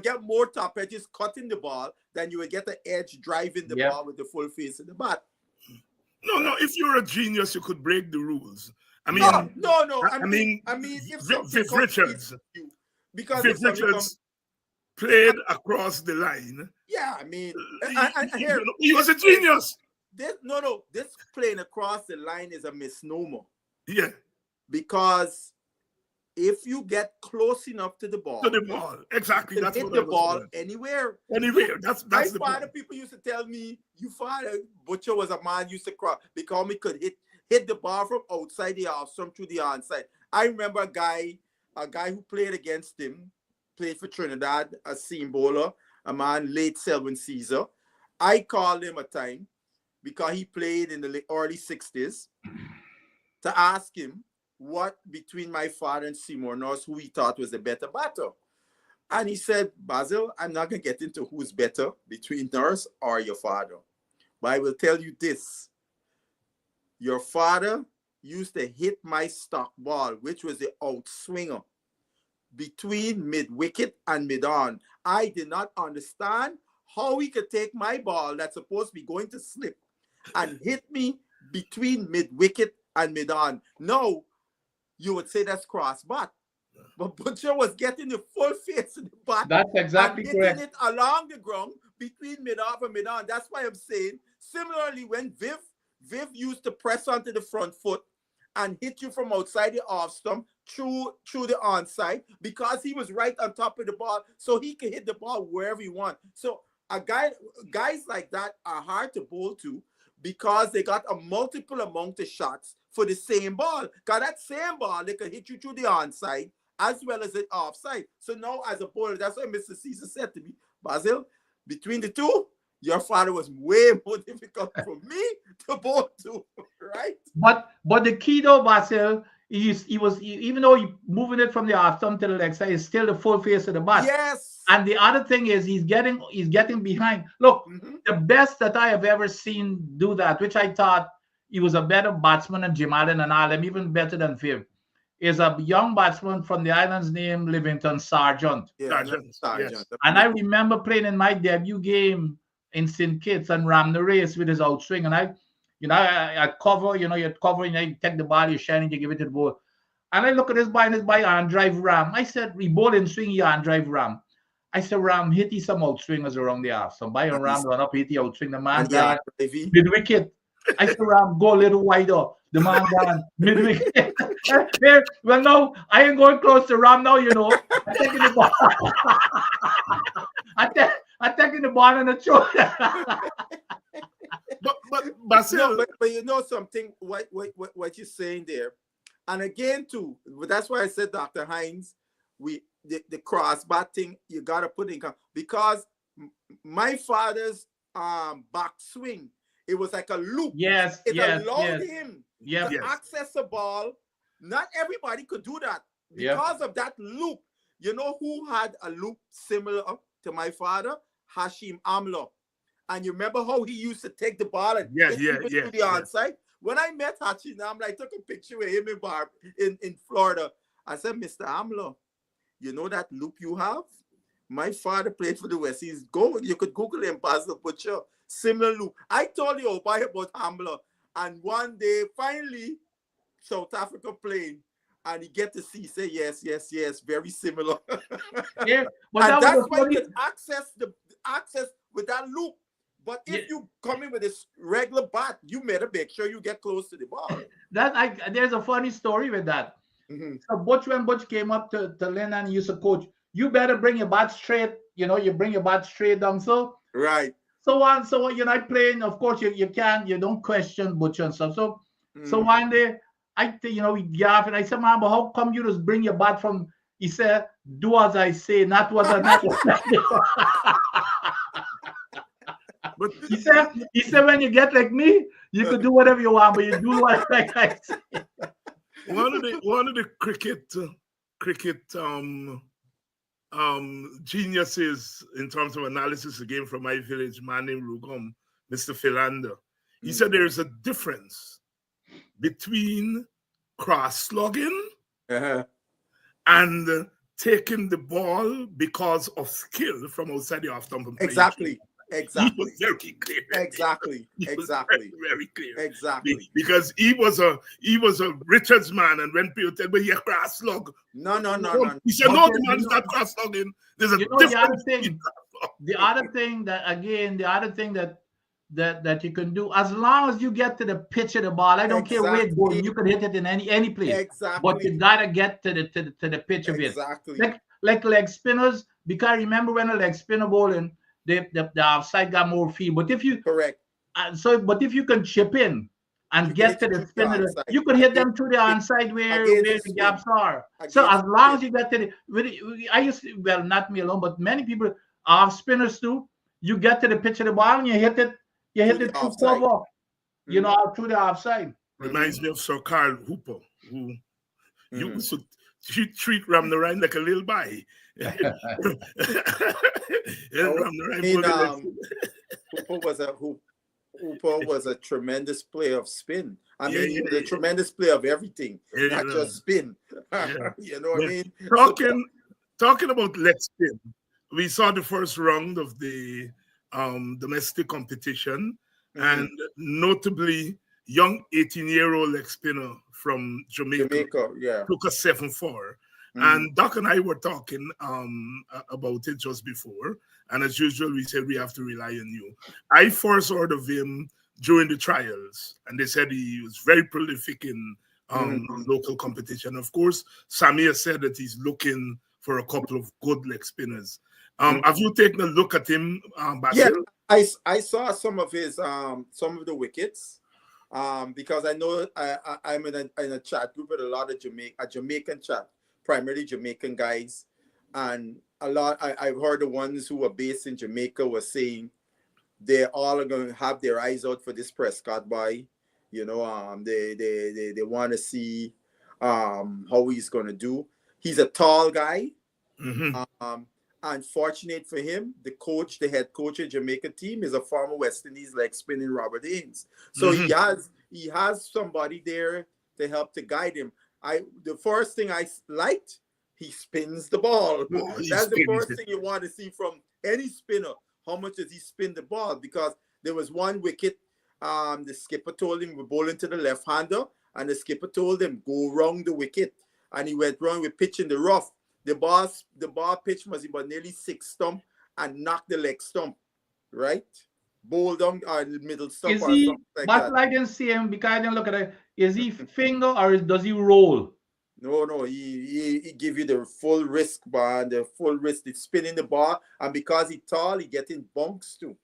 get more top edges cutting the ball than you will get the edge driving the ball with the full face of the bat. No. If you're a genius, you could break the rules. I mean, no. I mean, if Viv Richards. Because Viv Richards played across the line. Yeah, I mean, he was a genius. This playing across the line is a misnomer. Yeah. Because if you get close enough to the ball, exactly. That's hit the ball anywhere. That's my the father. point. People used to tell me, "You father Butcher was a man used to cross because he could hit the ball from outside the house, from through the onside." I remember a guy who played against him, played for Trinidad, a seam bowler, a man late Selwyn Caesar. I called him a time because he played in the early 60s to ask him what between my father and Seymour Norris, who he thought was the better batter. And he said, Basil, I'm not going to get into who's better between Norris or your father. But I will tell you this. Your father used to hit my stock ball, which was the outswinger, between mid-wicket and mid-on. I did not understand how he could take my ball that's supposed to be going to slip and hit me between mid-wicket and mid-on. No, you would say that's cross-bat. But Butcher was getting the full face of the bat. That's exactly and hitting correct. it along the ground between mid-off and mid-on. That's why I'm saying, similarly, when Viv used to press onto the front foot and hit you from outside the off stump through the onside, because he was right on top of the ball, so he could hit the ball wherever he wants. So guys like that are hard to bowl to because they got a multiple amount of shots for the same ball. Because that same ball, they could hit you through the onside as well as the offside. So now as a bowler, that's why Mr. Caesar said to me, Basil, between the two, your father was way more difficult for me to bowl to, right? But the key though, Basil, he was even though he moving it from the off stump to the leg side, it's still the full face of the bat. Yes. And the other thing is he's getting behind. Look, the best that I have ever seen do that, which I thought he was a better batsman than Jim Allen and all them, even better than Viv, is a young batsman from the islands named Livingston Sargent. Yeah, Sargent. Yes. And I remember playing in my debut game in St. Kitts and ram the race with his outswing. And I cover, you cover, you take the ball, you shine it, you give it to the ball. And I look at this boy and this boy on drive ram. I said, we ball and swing you on drive ram. I said, Ram, hit some outswingers around the half. So by and Ram run up, hit the outswing, the man down mid wicket. I said, Ram, go a little wider. The man down mid wicket. Well, no, I ain't going close to Ram now, I'm taking the ball. I'm taking the ball on the throat. but Basil, but you know something, what you're saying there. And again, too, that's why I said, Dr. Hinds, the cross batting, you got to put in, because my father's back swing, it was like a loop. Yes, it allowed him to access the ball. Not everybody could do that. Because of that loop, you know who had a loop similar to my father? Hashim Amla. And you remember how he used to take the ball and hit to the onside? When I met Hashim Amla, I took a picture with him in Florida. I said, Mr. Amla, you know that loop you have? My father played for the West Indies. You could Google him, Basil Butcher. Similar loop. I told you about Amla. And one day, finally, South Africa playing. And he get to see, say, yes, very similar. Yeah, but and that's why you can access with that loop. But if you come in with this regular bat, you better make sure you get close to the ball. There's a funny story with that. So when Butch came up to Lynn and he used to coach, you better bring your bat straight, you bring your bat straight down. So right. So you're not playing, of course you don't question Butch and stuff. So one day we gaff and I said, man, but how come you just bring your bat from, he said, do as I say, not what I not. But he said when you get like me, you could do whatever you want, but you do like I say. One of the cricket geniuses in terms of analysis, again from my village, man named Rugum, Mr. Philander. He said there is a difference between cross slugging and taking the ball because of skill from outside the off stump. Exactly. He was very clear. Exactly. Very clear. Exactly. Because he was a Richards man, and when people tell me he cross slug. No. He said, no, the man is not cross slugging. There's a difference. The other thing that you can do, as long as you get to the pitch of the ball, I don't care where it's going, you can hit it in any place. Exactly. But you gotta get to the pitch of it. Exactly. Like leg spinners, because remember when a leg spinner bowling, the offside got more field. But if you but if you can chip in and get to the spinner, you could hit them to the onside where the gaps are. So as long as you get to not me alone, but many people off spinners too. You get to the pitch of the ball and you hit it through cover, through the offside. Reminds me of Sir Carl Hooper, who You should treat Ramnarine like a little boy. Hooper was a tremendous player of spin. I mean, he was a tremendous player of everything, not just spin. You know what I mean? Talking about leg spin, we saw the first round of the domestic competition, and notably, young 18-year-old leg spinner from Jamaica took a 7-4. And Doc and I were talking about it just before. And as usual, we said we have to rely on you. I first heard of him during the trials, and they said he was very prolific in local competition. Of course, Samir said that he's looking for a couple of good leg spinners. Have you taken a look at him, Basil? Yeah, I saw some of his some of the wickets. Because I know I'm in a chat group with a lot of Jamaican chat, primarily Jamaican guys, and a lot. I've heard the ones who are based in Jamaica were saying they all are going to have their eyes out for this Prescott boy. You know, they want to see how he's going to do. He's a tall guy. Unfortunate for him, the head coach of Jamaica team is a former West Indies leg spinning Robert Hinds. So he has somebody there to help to guide him. The first thing I liked, he spins the ball. That's the first thing you want to see from any spinner. How much does he spin the ball? Because there was one wicket, the skipper told him we're bowling to the left-hander, and the skipper told him go round the wicket, and he went wrong with pitch in the rough. The ball pitch was about nearly 6 stump and knocked the leg stump, right? Bowl down the middle stump or something like that. But I didn't see him because I didn't look at it. Is he finger or does he roll? No, he give you the full wrist bar and the full wrist. It's spinning the ball, and because he's tall, he getting bunks too.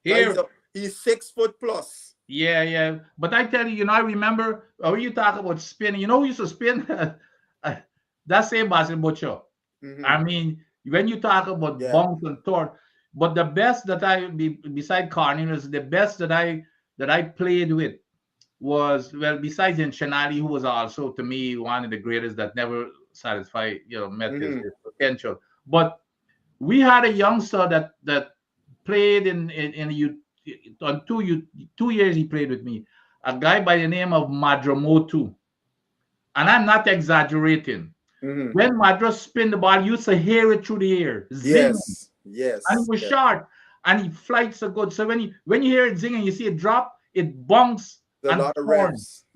He's 6 foot plus. Yeah. But I tell you, I remember when you talk about spinning, who used to spin? That's same Basil Butcher. I mean, when you talk about bunks and torque, but the best that beside Cornelius, the best that I played with was, well, besides Shanali, who was also to me one of the greatest that never met his potential. But we had a youngster that played in on 2 years he played with me, a guy by the name of Madramotu, and I'm not exaggerating. When Madras spin the ball, you used to hear it through the air. Zing. Yes. And he was short, and he flights so good. So when you hear it zing and you see it drop, it bunks. A lot of revs.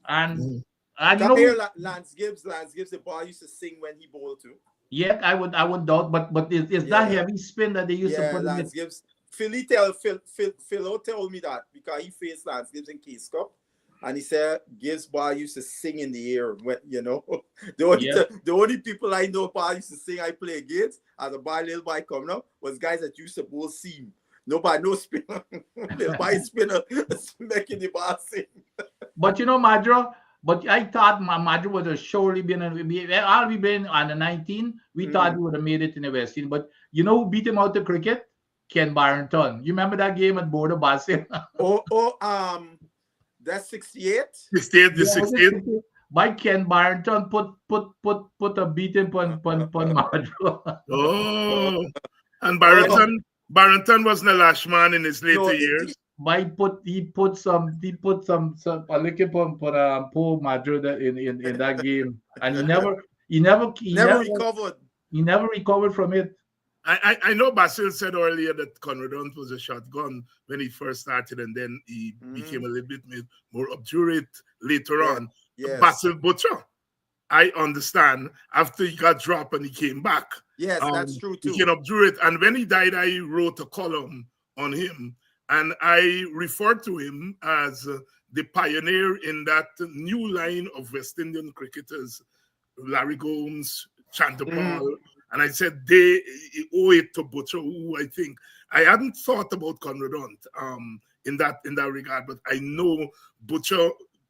And hear Lance Gibbs, the ball used to sing when he bowled too. Yeah, I would doubt, but is that heavy spin that they used to put Lance in Gibbs. Philo told me that because he faced Lance Gibbs in Case Cup. And he said Gibbs ball used to sing in the air when, the only people I know ball used to sing I play against as a little boy coming up was guys that used to bowl seam. Nobody no spinner. Little boy spinner making the ball sing. But Madra, but I thought Madra would have surely been all we been on the 19. We thought we would have made it in the West Indies. But who beat him out to cricket? Ken Barrington. You remember that game at Border Basil? That's 68. 68. By Ken Barrington put a beating pon Madro. Oh, and Barrington wasn't a lash man in his later years. He put some a lick pon poor Madro in that game, and he never recovered. He never recovered from it. I know Basil said earlier that Conrad Hunt was a shotgun when he first started, and then he became a little bit more obdurate later on. Yes. Basil Butcher, I understand, after he got dropped and he came back. Yes, that's true too. He became obdurate, and when he died, I wrote a column on him, and I referred to him as the pioneer in that new line of West Indian cricketers, Larry Gomes, Chanterpaul. And I said they owe it to Butcher, who I think I hadn't thought about Conrad Hunt in that regard, but I know Butcher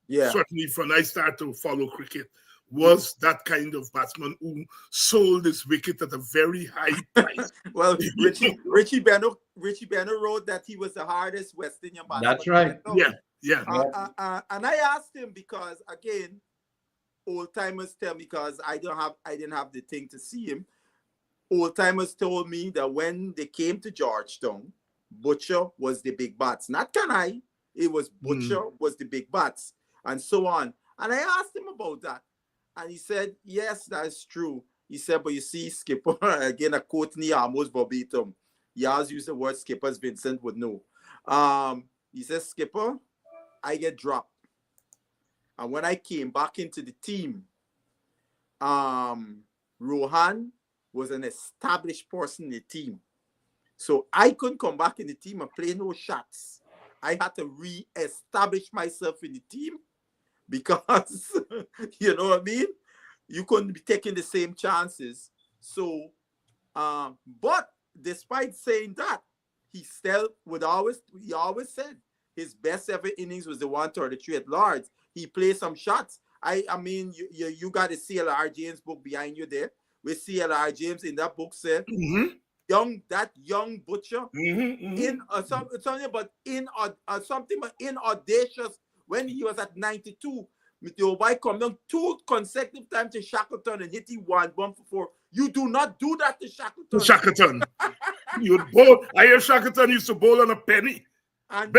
certainly from I started to follow cricket was that kind of batsman who sold his wicket at a very high price. Well, Richie Benner wrote that he was the hardest West Indian batsman. That's right. Yeah. And I asked him because again, old timers tell me, because I didn't have the thing to see him. Old timers told me that when they came to Georgetown, Butcher was the big bats, not Kanai. It was Butcher was the big bats, and so on. And I asked him about that, and he said, "Yes, that's true." He said, "But you see, Skipper," again a quote me almost verbatim. He always used the word Skipper, as Vincent would know. He says, "Skipper, I get dropped, and when I came back into the team, Rohan was an established person in the team. So I couldn't come back in the team and play no shots. I had to re-establish myself in the team because, you know what I mean? You couldn't be taking the same chances. So, but despite saying that, he always said his best ever innings was the 133 at Lords. He played some shots. I mean, you got the CLR James book behind you there. With CLR James in that book said, young Butcher in something but in audacious when he was at 92. Your boy come down 2 consecutive times to Shackleton and hit him 1 bump for 4. You do not do that to Shackleton. You bowl. I hear Shackleton used to bowl on a penny. And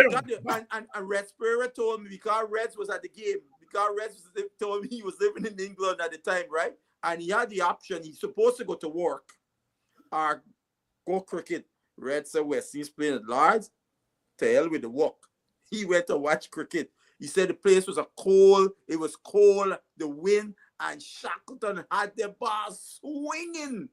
Red Spurrier told me, because Reds was at the game, because Reds told me he was living in England at the time, right? And he had the option. He's supposed to go to work or go cricket. Red said, West, he's playing at Lords. To hell with the work. He went to watch cricket. He said the place was it was cold, the wind, and Shackleton had the ball swinging.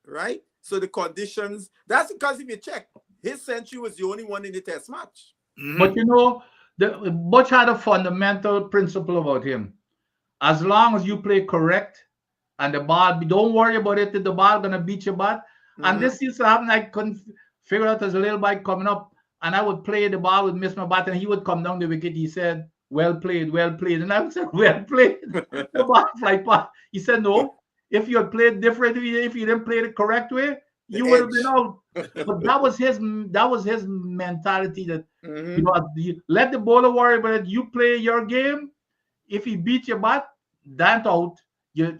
Right? So the conditions, that's because if you check, his century was the only one in the test match. But you know, Butch had a fundamental principle about him. As long as you play correct and the ball, don't worry about it, the ball gonna beat your bat. And this used to happen. I couldn't figure out as a little bike coming up, and I would play the ball, would miss my bat, and he would come down the wicket. He said, well played. And I would say, well played. The ball fly past. He said, no, if you had played differently, if you didn't play the correct way, you would have been out. But that was his mentality that you let the bowler worry about it. You play your game. If he beats your bat, that's out. You're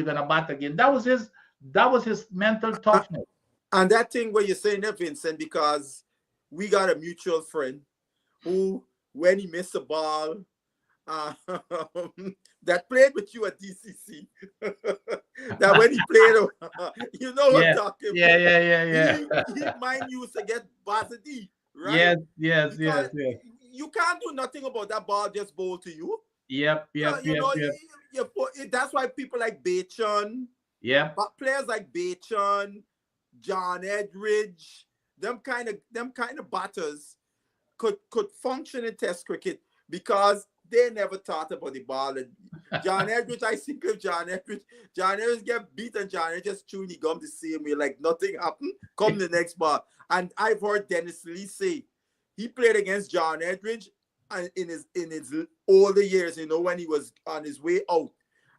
gonna bat again. That was his mental toughness. And that thing where you're saying that, Vincent, because we got a mutual friend who, when he missed a ball, that played with you at DCC, that when he played, you know what I'm talking about. Yeah. Mine used to get Basadi, right? Yes. You can't do nothing about that ball just bowl to you. Yep. That's why people like Bacon, but players like Bacon, John Edridge, them kind of batters could function in Test cricket because they never thought about the ball. And John Edridge, I think of John Edridge get beat and John Edridge just chewing the gum the same way, like nothing happened. Come the next ball. And I've heard Dennis Lee say he played against John Edridge in his older years, when he was on his way out.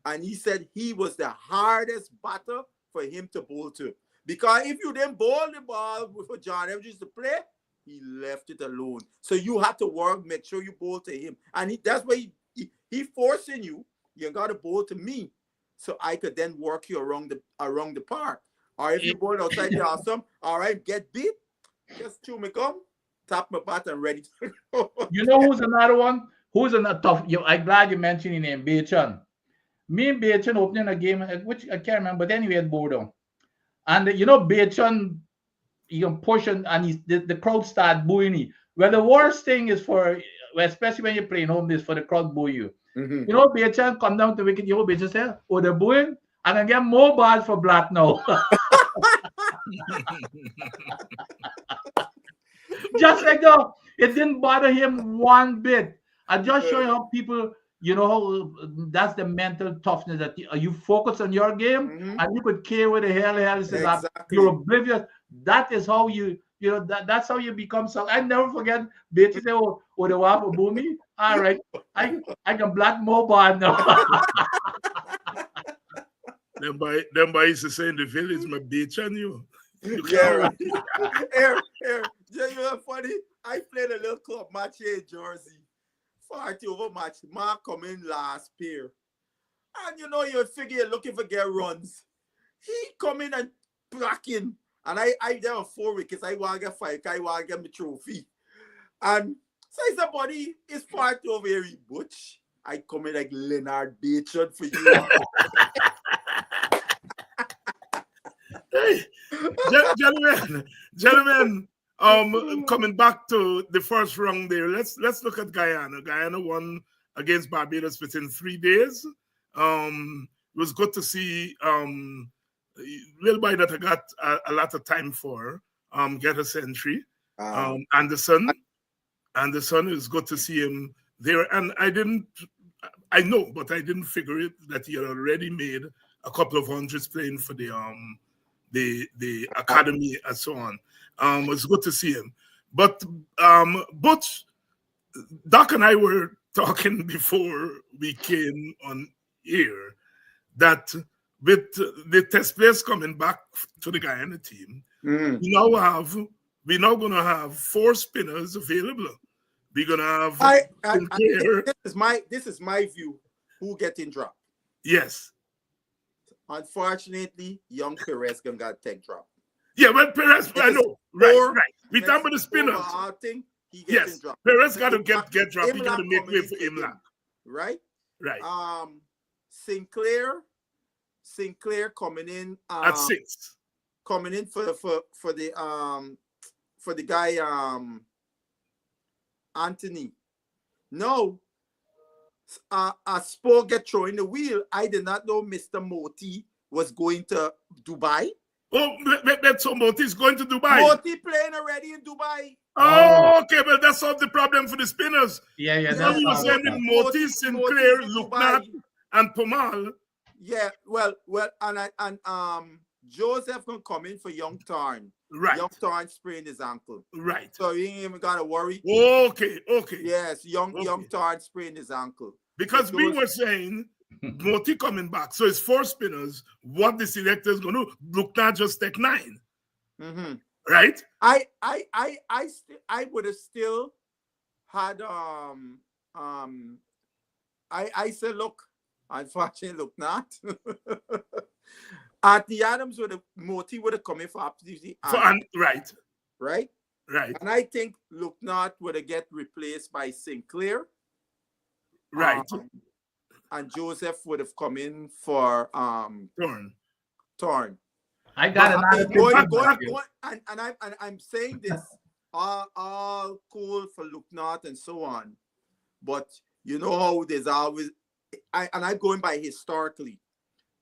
And he said he was the hardest batter for him to bowl to. Because if you didn't bowl the ball for John Edridge to play, he left it alone. So you have to work, make sure you bowl to him. And that's why he forcing you. You got to bowl to me, so I could then work you around the park. Or if you bowl outside the awesome, all right, get beat, just chew me gum, tap my bat and ready to go. You know who's another one? Who's another tough? I'm glad you mentioned his name, Bacon. Me and Bacon opening a game, which I can't remember, but anyway, at Bordeaux. And Bacon, you can push and the crowd start booing you. Well, the worst thing is especially when you're playing home, is for the crowd boo you. Bacon come down to wicket, Bacon say, oh, they're booing, and I get more balls for Blatt now. Just like that, it didn't bother him one bit. I just show you how people, that's the mental toughness that you focus on your game and you could care what the hell is exactly. You're oblivious. That is how that's how you become so. I never forget Betty say, oh, the wife of Boomy. All right, I can Blatt mobile now. Them boys used to say in the village, my bitch on you. Yeah, right. Here. You know funny? I played a little club match here in Jersey. party over match. Mark come in last pair. And you know, you figure you're looking for get runs. He come in and blocking. And I there were 4 wickets. I want to get 5. I want to get my trophy. And so I said, buddy, it's party over here, butch. I come in like Leonard Bacon for you. Hey, gentlemen, coming back to the first round there, let's look at Guyana. Guyana won against Barbados within 3 days. It was good to see Lil Boy that I got a lot of time for get a century. Anderson, it was good to see him there. And I know, but I didn't figure it that he had already made a couple of hundreds playing for the academy and so on. It was good to see him. But Butch, Doc and I were talking before we came on here that with the test players coming back to the Guyana team, we're now going to have 4 spinners available. We're going to have this is my view. Who getting dropped? Yes. Unfortunately, young Perez got tech drop. Yeah, well, Perez, I know. Right. We talk about the spinners. He gets dropped. Perez got to get dropped. He got to make way for Imlach. Right? Right. Sinclair coming in at 6. Coming in for the guy Anthony. No. A sport get thrown in the wheel. I did not know Mr. Moti was going to Dubai. Oh, so Moti's going to Dubai. Moti playing already in Dubai. Oh, okay, well, that's solved the problem for the spinners. Yeah. So we were saying Moti, Sinclair, Luknat, and Pomal. Yeah, well, and Joseph gonna come in for Young Tarn. Right. Young Tarn sprained his ankle. Right. So you ain't even gotta worry. Okay. Yes, Young Tarn sprained his ankle. Because we were saying Moti coming back. So it's 4 spinners. What the selector's gonna do? Luknat just take 9. Mm-hmm. Right? I would have still had I said, look, unfortunately, look not. Anthony Adams Moti would have come in for absolutely right. Right? Right. And I think Luknat would have get replaced by Sinclair. Right. And Joseph would have come in for Torn. I got I'm saying this all cool for Luknat and so on. But you know how there's always I'm going by historically.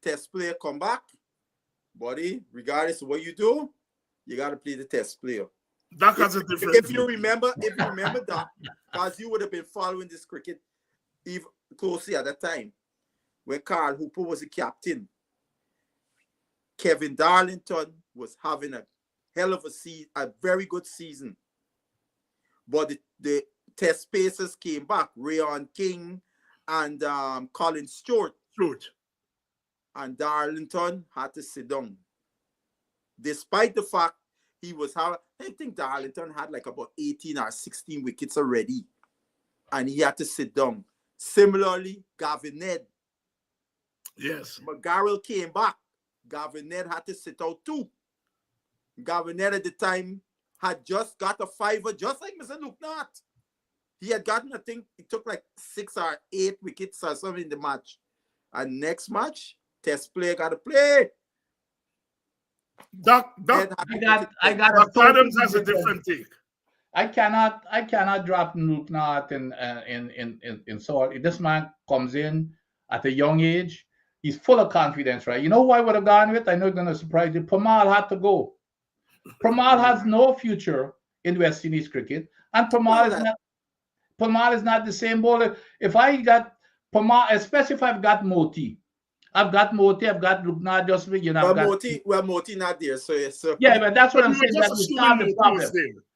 Test player come back, buddy, regardless of what you do, you gotta play the test player. That has a different if you remember that, because you would have been following this cricket even closely at that time when Carl Hooper was the captain. Kevin Darlington was having a hell of a very good season. But the test pacers came back, Rayon King and Colin Stewart. And Darlington had to sit down. Despite the fact he was having, I think Darlington had like about 18 or 16 wickets already. And he had to sit down. Similarly, Gavin Ned. Yes. McGarrell came back. Gavin Ned had to sit out too. Gavin Ned at the time had just got a 5er, just like Mr. Luknat. He had gotten, I think, it took like 6 or 8 wickets or something in the match. And next match, test player got to play. Doc, I got Doc Adams has a different take. I cannot drop Luknat in so this man comes in at a young age. He's full of confidence, right? You know who I would have gone with? I know it's gonna surprise you. Pamal had to go. Pamal has no future in West Indies cricket, and Pamal is not the same bowler. If I got Pamal, especially if I've got Moti. I've got Luknat just Moti not there, so yeah, but that's what I'm saying. That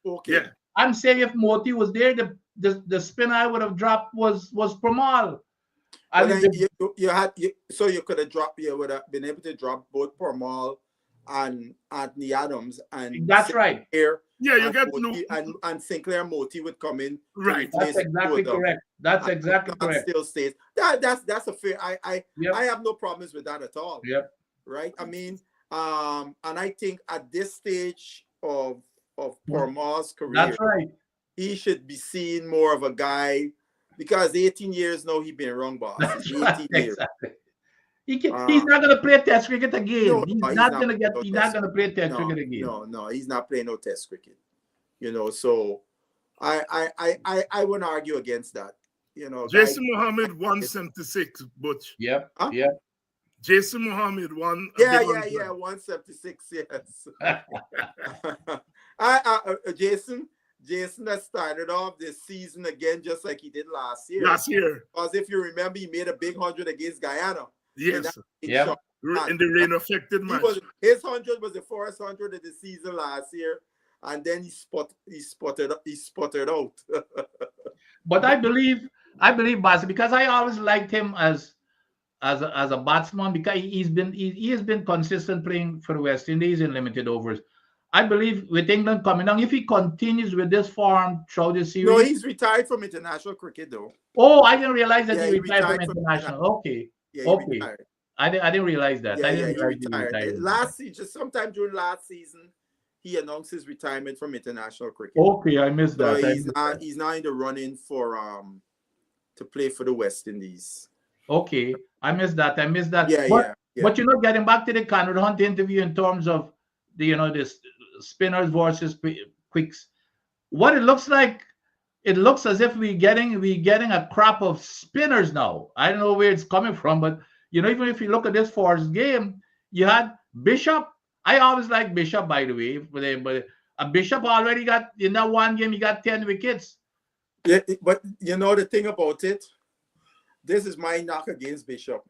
okay. Yeah. I'm saying if Moti was there, the spin I would have dropped was Pamal. You could have dropped. You would have been able to drop both Pamal and Anthony Adams and That's right. Sinclair Yeah, you and get Moti, and Sinclair and Moti would come in. right. That's exactly correct. That's exactly That correct. still stays. That's a fair. Yep. I have no problems with that at all. Yep. Right. I mean, and I think at this stage of Parmar's career, That's right. he should be seen more of a guy because 18 years now he's been wrong, boss. That's 18 right. years. Exactly. He's not going to play Test cricket again. No, he's no, not going to get. He's not going to play Test No, cricket again. no, he's not playing no Test cricket. You know, so I wouldn't argue against that. You know, Jason Mohammed 176, Butch. Yep. Huh? Yep. Jason Mohammed won. Yeah, 176. Yes. Jason that started off this season again just like he did last year. Last year. Because if you remember, he made a big 100 against Guyana. Yes. Yeah. In the rain affected match. His 100 was the first 100 of the season last year, and then he sputtered out. But I believe Basi, because I always liked him as a batsman, because he has been consistent playing for the West Indies in limited overs. I believe with England coming down, if he continues with this form throughout the series. No, he's retired from international cricket though. Oh, I didn't realize that Yeah, he retired from international. Okay. Yeah, okay. Retired. I didn't realize that. Yeah, I didn't he realize retired. Last season, sometime during last season, he announced his retirement from international cricket. Okay, I missed So that. he's now in the running for to play for the West Indies. Okay, I missed that. Yeah, But getting back to the Conrad Hunt interview in terms of the spinners versus quicks, what it looks like, it looks as if we're getting a crop of spinners now. I don't know where it's coming from, but even if you look at this Forest game, you had Bishop. I always like Bishop, by the way, but Bishop already got in that one game. He got 10 wickets. Yeah, but the thing about it, this is my knock against Bishop.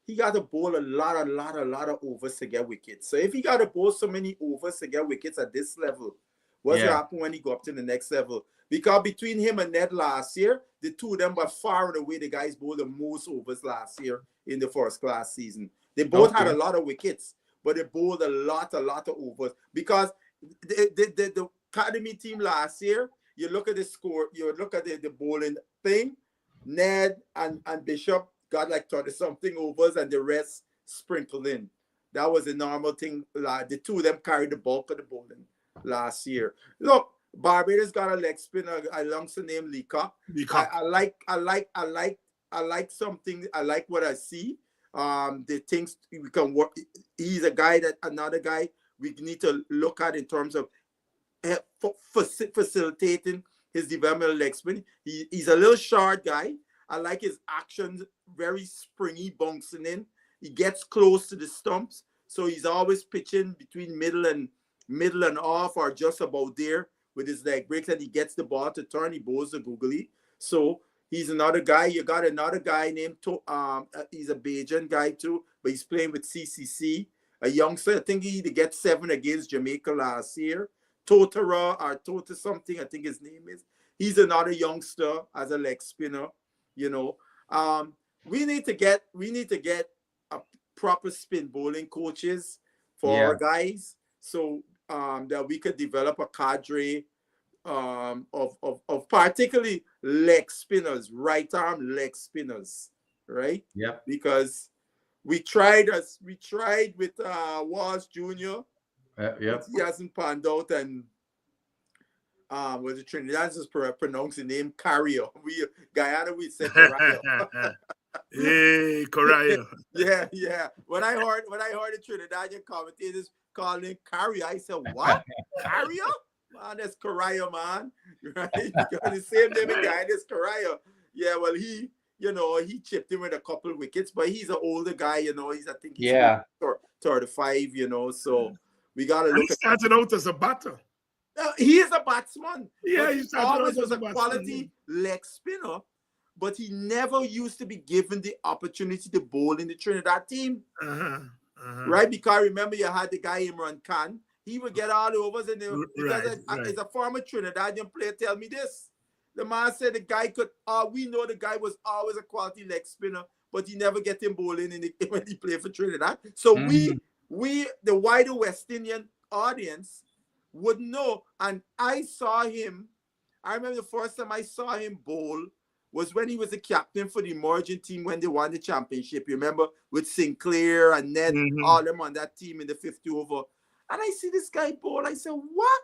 He got to bowl a lot of overs to get wickets. So if he got to bowl so many overs to get wickets at this level, what's going to happen when he go up to the next level? Because between him and Ned last year, the two of them were far and away the guys bowled the most overs last year in the first class season. They both had a lot of wickets, but they bowled a lot of overs. Because the academy team last year, you look at the score, you look at the bowling thing, Ned and Bishop got like 30-something overs and the rest sprinkled in. That was a normal thing. The two of them carried the bulk of the bowling last year. Look, Barbados got a leg spinner, a youngster named Leacock. I like something. I like what I see. The things we can work. He's another guy we need to look at in terms of facilitating his developmental leg spin. He's a little short guy. I like his actions, very springy, bouncing in. He gets close to the stumps, so he's always pitching between middle and off, or just about there with his leg breaks, and he gets the ball to turn. He bowls the googly. So he's another guy. You got another guy named he's a Bajan guy too, but he's playing with CCC. A youngster, I think he get 7 against Jamaica last year. Totara or Tota something, I think his name is. He's another youngster as a leg spinner. We need to get a proper spin bowling coaches for our guys, so that we could develop a cadre of particularly leg spinners, right arm leg spinners, right? Yeah. Because we tried with Walsh Jr. Yeah. He hasn't panned out, and was it Trinidad just pronounce the name Carrier? Guyana we said Carrier. Hey, Carrier. yeah. When I heard the Trinidadian commentators calling him Carrier, I said, what? Carrier? Man, that's Carrier, man. Right? The same name in Guyana is Carrier. Yeah, well, he chipped in with a couple of wickets, but he's an older guy, I think he's 35, so we gotta look. He started out as a batter. He is a batsman. Yeah, he always was a quality leg spinner, but he never used to be given the opportunity to bowl in the Trinidad team. Right? Because remember, you had the guy Imran Khan. He would get all the overs, and as a former Trinidadian player, tell me this. The man said the guy could. We know the guy was always a quality leg spinner, but he never get him bowling when he played for Trinidad. So the wider West Indian audience would know. And I saw him. I remember the first time I saw him bowl was when he was the captain for the emerging team when they won the championship. You remember, with Sinclair and Ned, all them on that team in the 50 over. And I see this guy bowl. I said, what?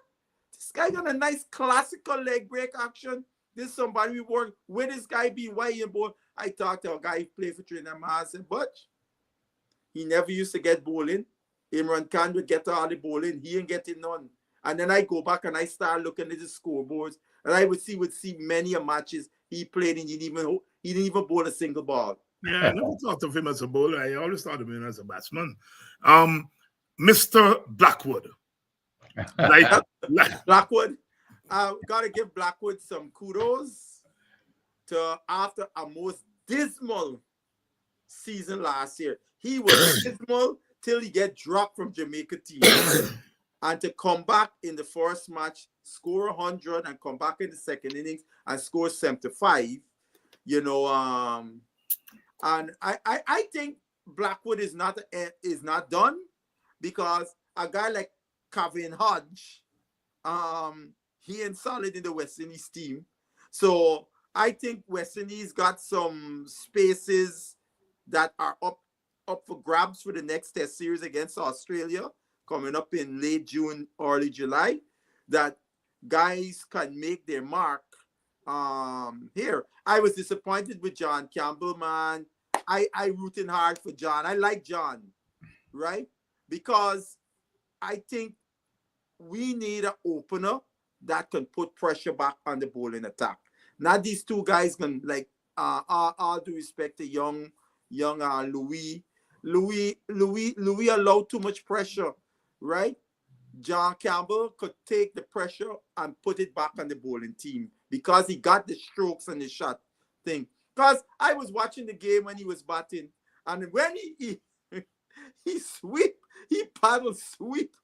This guy got a nice classical leg break action. This somebody we work with. This guy being white and bowl. I talked to a guy who played for Trinidad. I said, but he never used to get bowling. Imran Khan would get all the bowling. He ain't getting none. And then I go back and I start looking at the scoreboards, and I would see many a matches he played and he didn't even bowl a single ball. Yeah, I never thought of him as a bowler. I always thought of him as a batsman. Mr. Blackwood. Blackwood. Gotta give Blackwood some kudos to after a most dismal season last year. He was dismal till he get dropped from Jamaica team. And to come back in the first match, score 100, and come back in the second innings and score 75, you know, and I think Blackwood is not done, because a guy like Kevin Hodge, he ain't solid in the West Indies team. So I think West Indies got some spaces that are up for grabs for the next test series against Australia, coming up in late June, early July, that guys can make their mark here. I was disappointed with John Campbell, man. I rooting hard for John. I like John, right? Because I think we need an opener that can put pressure back on the bowling attack. Not these two guys can, like, all due respect to young Louis. Louis allowed too much pressure, right? John Campbell could take the pressure and put it back on the bowling team because he got the strokes and the shot thing. Because I was watching the game when he was batting, and when he sweep, he paddle sweep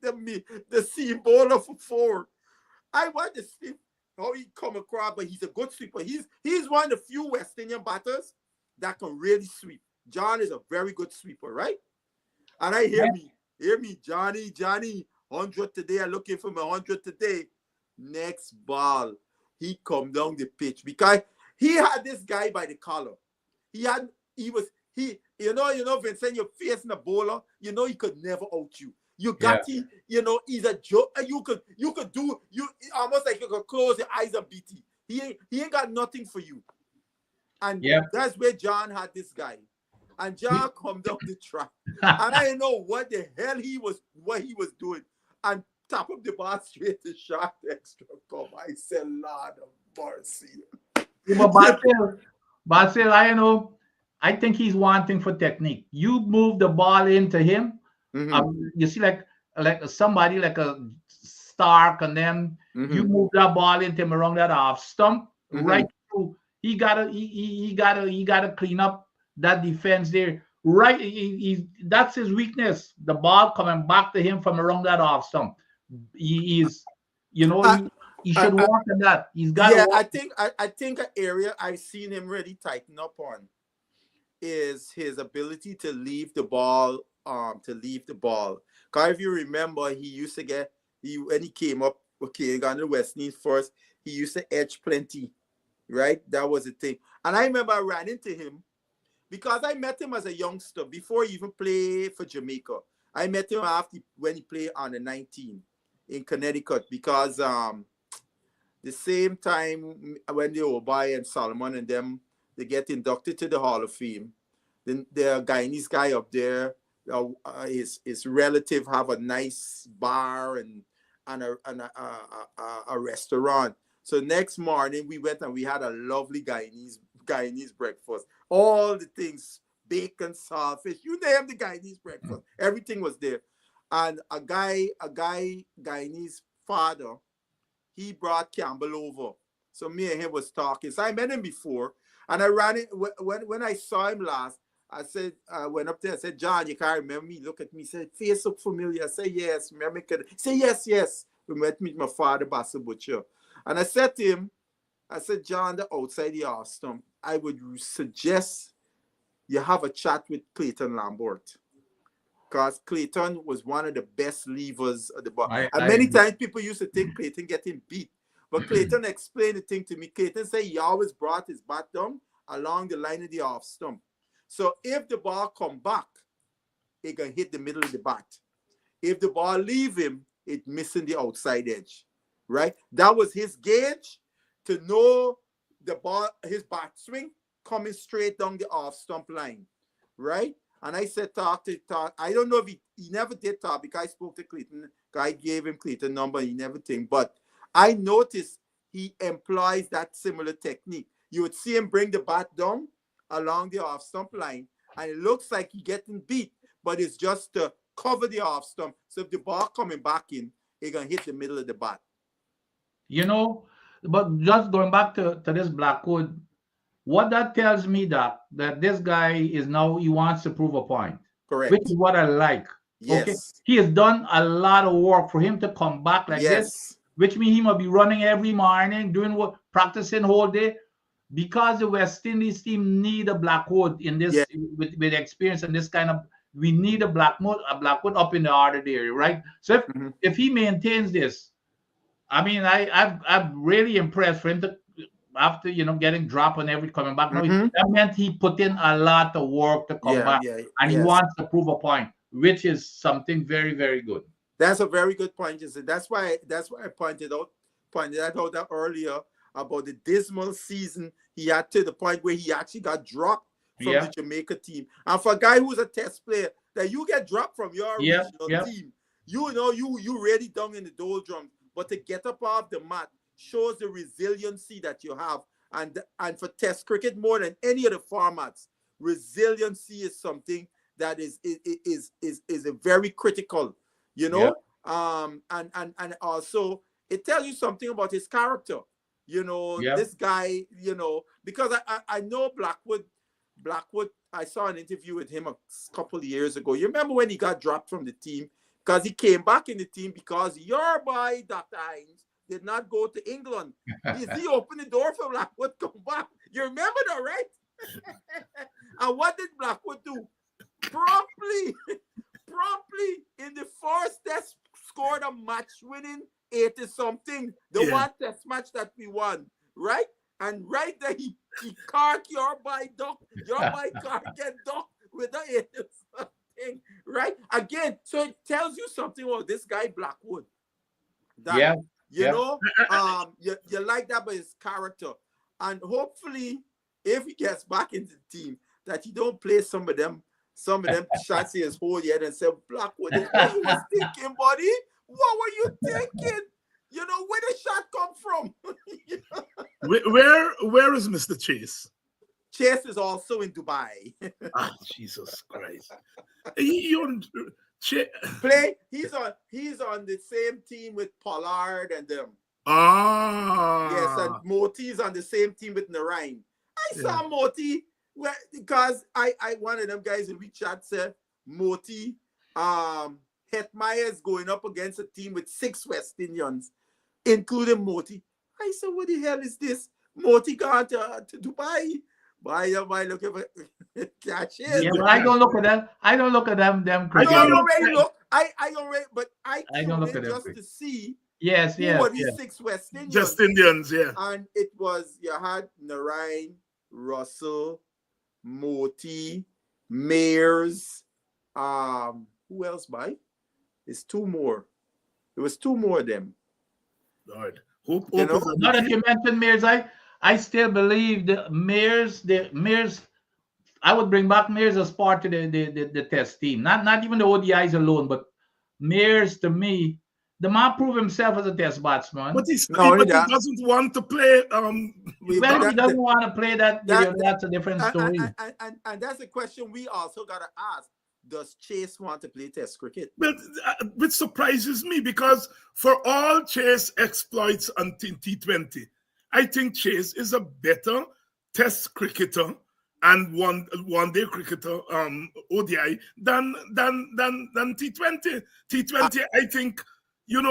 the seam bowler for 4. I want to see how he come across, but he's a good sweeper. He's one of the few West Indian batters that can really sweep. John is a very good sweeper, right? And I hear me, Johnny, 100 today. I'm looking for my 100 today. Next ball, he come down the pitch because he had this guy by the collar. Vincent, Vincent, you're facing a bowler, he could never out you. He's a joke. You could almost like you could close your eyes and beat him. He ain't got nothing for you. And that's where John had this guy. And John come down the track. And I didn't know what the hell he was doing. And top of the ball straight to shot extra come. I said, Lord of mercy. Basil, I think he's wanting for technique. You move the ball into him. You see, like somebody like a Stark, and then you move that ball into him around that off stump, right through. He gotta clean up that defense there. Right, that's his weakness. The ball coming back to him from around that off stump. He should work on that. He's got. Yeah, I think an area I've seen him really tighten up on is his ability to leave the ball. Because if you remember, he used to when he came up, got the West Indies first, he used to edge plenty, right? That was the thing. And I remember I ran into him because I met him as a youngster before he even played for Jamaica. I met him when he played on the 19 in Connecticut, because the same time when they were by and Solomon and them, they get inducted to the Hall of Fame. Then the Guyanese guy up there, his relative have a nice bar and a restaurant. So next morning we went and we had a lovely Guyanese breakfast. All the things, bacon, saltfish, you name the Guyanese breakfast. Everything was there. And a Guyanese father, he brought Campbell over. So me and him was talking. So I met him before, and I ran it when I saw him last. I said, I went up there. I said, John, you can't remember me? Look at me. He said, face look familiar. I said, yes. Remember? He said, yes. We met my father, Basil Butcher. And I said to him, John, the outside the off stump, I would suggest you have a chat with Clayton Lambert. because Clayton was one of the best levers of the ball. I Many agree. times people used to think Clayton getting beat, but Clayton explained the thing to me. Clayton said he always brought his bat down along the line of the off stump. So if the ball come back, it can hit the middle of the bat. If the ball leave him, it missing the outside edge, right? That was his gauge to know the ball, his bat swing coming straight down the off stump line, right? And I said, talk. I don't know if he never did talk because I spoke to Clayton. I gave him Clayton number. He never think. But I noticed he employs that similar technique. You would see him bring the bat down along the off stump line, and it looks like he's getting beat, but it's just to cover the off stump. So if the ball coming back in, it gonna hit the middle of the bat. You know, but just going back to this Blackwood, what that tells me that this guy is now, he wants to prove a point. Correct. Which is what I like. Yes. Okay. He has done a lot of work for him to come back like this, which means he must be running every morning, doing what, practicing whole day, because the West Indies team need a Blackwood in this with experience and this kind of. We need a Blackwood up in the order area, right? So if he maintains this, I mean, I'm really impressed for him to, after getting dropped and coming back. No, that meant he put in a lot of work to come back, and he wants to prove a point, which is something very, very good. That's a very good point, Jason. That's why I pointed out that earlier about the dismal season he had to the point where he actually got dropped from the Jamaica team. And for a guy who's a test player, that you get dropped from your original team, you really down in the doldrums. But to get up off the mat shows the resiliency that you have. And for test cricket, more than any other formats, resiliency is something that is a very critical, and also it tells you something about his character. This guy, because I know Blackwood, I saw an interview with him a couple of years ago. You remember when he got dropped from the team? Because he came back in the team because your boy, Dr. Hinds, did not go to England. He opened the door for Blackwood to come back. You remember that, right? And what did Blackwood do? Promptly in the first test, scored a match-winning 80-something. The one test match that we won, right? And right there, he carked your boy duck. Your boy get duck with the 80-something, right? Again, so it tells you something about this guy Blackwood. That, you like that by his character. And hopefully, if he gets back into the team, that he don't play some of them shots he has hold yet and say, Blackwood, this is what you was thinking, buddy. What were you thinking? Where the shot come from? Where is Mr. Chase? Chase is also in Dubai. Jesus Christ! He's on the same team with Pollard and them. Yes, and Moti's on the same team with Narain. I saw Moti because I one of them guys in WeChat said Moti Hetmeyer is going up against a team with 6 West Indians, including Moti. I said, what the hell is this? Moti got to Dubai. Why looking for cash in? Yeah, but I don't look at them. I don't look at them. I don't look at them just to see. Yes. Who were these 6 West Indians? Just Indians, And it was, you had Narain, Russell, Moti, Mayers, who else, Mike? It's 2 more. There was 2 more of them. Lord. Now that you mentioned Mayers, I still believe the Mayers, I would bring back Mayers as part of the test team. Not even the ODIs alone, but Mayers, to me, the man proved himself as a test batsman. But he doesn't want to play. He doesn't want to play that. That's a different story. And that's a question we also got to ask. Does Chase want to play test cricket? But which surprises me, because for all Chase exploits on T20, I think Chase is a better test cricketer and one-day cricketer, ODI, than T20. T20, I think, you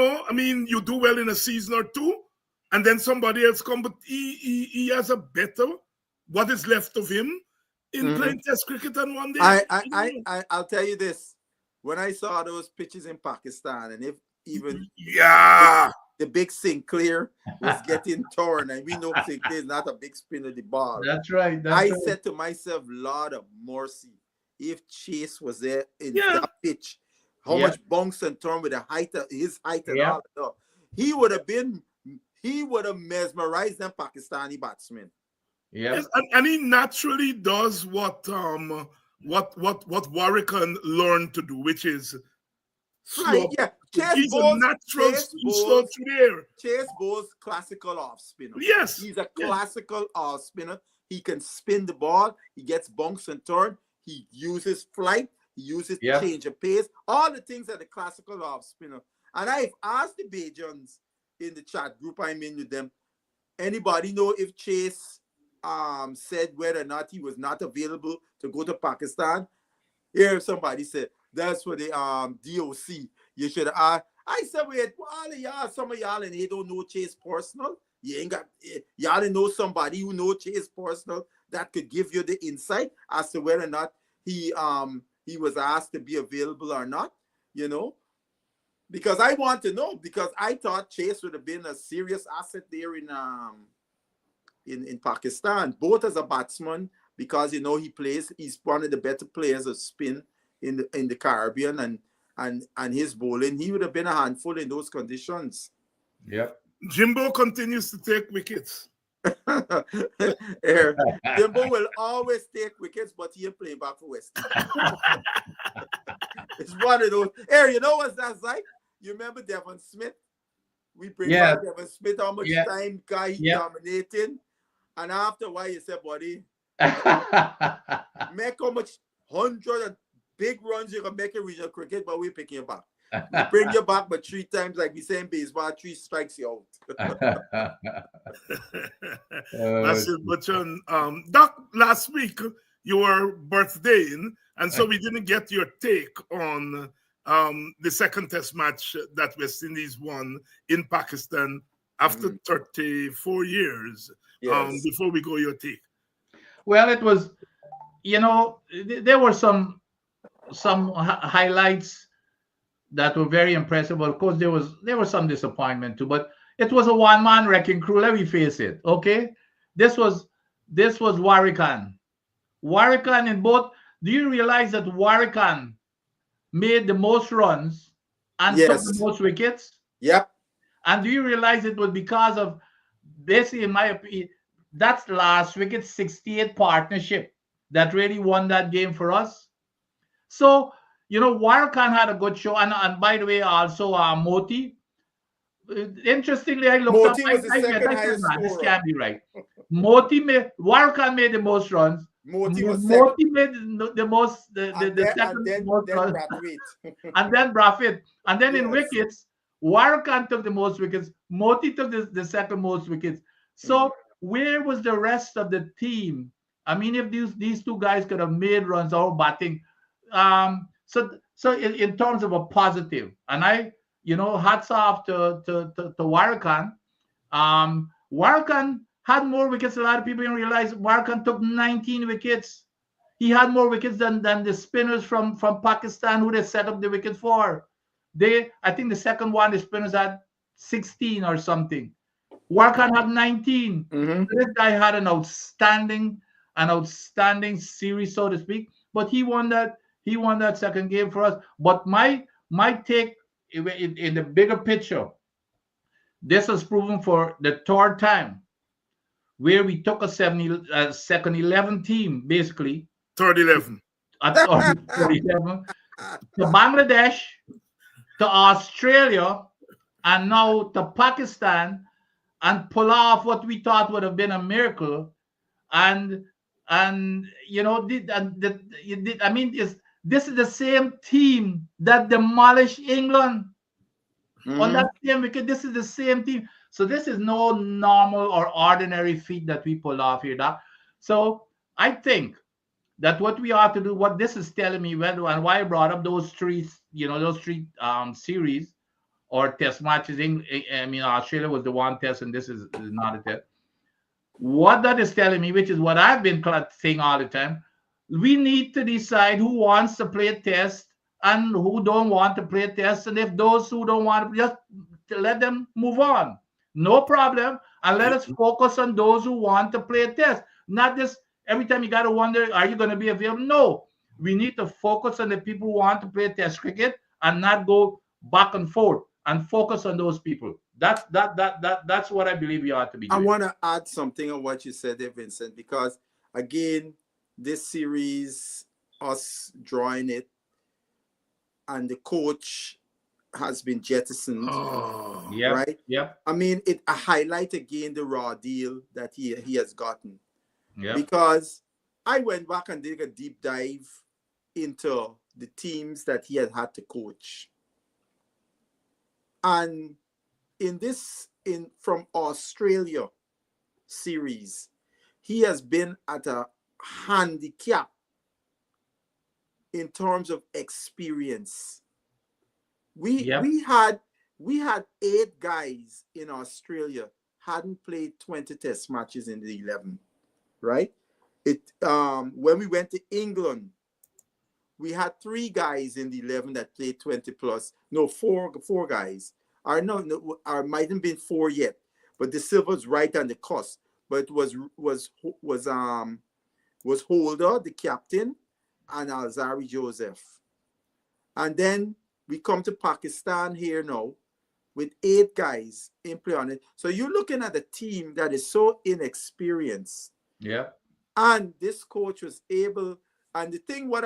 do well in a season or 2, and then somebody else come, but he has a better, what is left of him, in playing test cricket and one day. I'll tell you this. when I saw those pitches in Pakistan, and if even the big Sinclair was getting torn, and we know Sinclair is not a big spinner of the ball. That's right. I said to myself, Lord of mercy, if Chase was there in that pitch, how much bounce and turn with the height of his height and all that, he would have mesmerized them Pakistani batsmen. Yes, and he naturally does what Warwican learned to do, which is slow. He's a natural slow to the air. Chase Bowles classical off spinner. Yes, he's a classical off spinner. He can spin the ball. He gets bounce and turn. He uses flight. He uses change of pace. All the things that the classical off spinner. And I've asked the Bajans in the chat group I'm in with them. Anybody know if Chase said whether or not he was not available to go to Pakistan? Here somebody said that's for the DOC. You should ask. I said, wait, all of y'all, some of y'all and they don't know Chase personal. You ain't got y'all know somebody who know Chase personal that could give you the insight as to whether or not he was asked to be available or not, you know. Because I want to know, because I thought Chase would have been a serious asset there in Pakistan, both as a batsman, because you know he's one of the better players of spin in the Caribbean, and his bowling, he would have been a handful in those conditions. Yep. Jimbo continues to take wickets. Jimbo will always take wickets, but he ain't playing back for West. It's one of those. You know what that's like? You remember Devon Smith? We bring back Devon Smith, how much time guy he dominating. And after a while, you say, buddy, make how much 100 big runs you can make in regional cricket, but we pick you back. We bring you back, but 3 times, like we say in baseball, 3 strikes you out. That's it, but Doc, last week you were birthdaying, and so we didn't get your take on the second test match that West Indies won in Pakistan after 34 years. Before we go, your take. Well, it was, you know, there were some highlights that were very impressive. Of course, there was some disappointment too, but it was a one-man wrecking crew. Let me face it. Okay, this was Warwican. Warwican in both. Do you realize that Warwican made the most runs and took the most wickets? Yep. And do you realize it was because of basically, in my opinion, that's last wicket 68 partnership that really won that game for us. So, you know, Warwican had a good show. And by the way, also Moti. Interestingly, I looked Moti up. Was the second highest scorer. This can't be right. Warwican made the most runs. Moti made the most, the second most runs. And then Braffett. And then in wickets, Warwican took the most wickets. Moti took the second most wickets. So where was the rest of the team? I mean, if these two guys could have made runs or batting, so in terms of a positive, and hats off to Warwican. Warwican had more wickets. A lot of people didn't realize Warwican took 19 wickets. He had more wickets than the spinners from Pakistan who they set up the wickets for. I think the second one, the spinners had 16 or something. Warwican had 19. So this guy had an outstanding series, so to speak. But he won that second game for us. But my take in the bigger picture, this was proven for the third time, where we took a second 11 team, basically. Third 11. Third 11 to Bangladesh, to Australia, and now to Pakistan, and pull off what we thought would have been a miracle. And you know, this is the same team that demolished England on that same wicket. This is the same team. So this is no normal or ordinary feat that we pull off here, Doc. So I think that what we ought to do, what this is telling me, and why I brought up those three series or test matches. I mean, Australia was the one test, and this is not a test. What that is telling me, which is what I've been saying all the time, we need to decide who wants to play a test and who don't want to play tests. And if those who don't want to, just let them move on. No problem. And let us focus on those who want to play tests. Not just every time you got to wonder, are you going to be available? No. We need to focus on the people who want to play test cricket and not go back and forth and focus on those people. That's what I believe we ought to be doing. I want to add something on what you said there, Vincent, because again, this series, us drawing it, and the coach has been jettisoned. Oh, yeah, right. Yeah. I mean, it highlight again the raw deal that he has gotten. Yeah. Because I went back and did a deep dive into the teams that he had to coach. And from Australia series, he has been at a handicap in terms of experience. We had 8 guys in Australia hadn't played 20 test matches in the 11, right? When we went to England, we had 3 guys in the 11 that played 20 plus. No, four guys. Or might have been 4 yet, but the Silver's right on the cusp. But it was Holder, the captain, and Alzari Joseph. And then we come to Pakistan here now with 8 guys in play on it. So you're looking at a team that is so inexperienced. Yeah. And this coach was able, and the thing what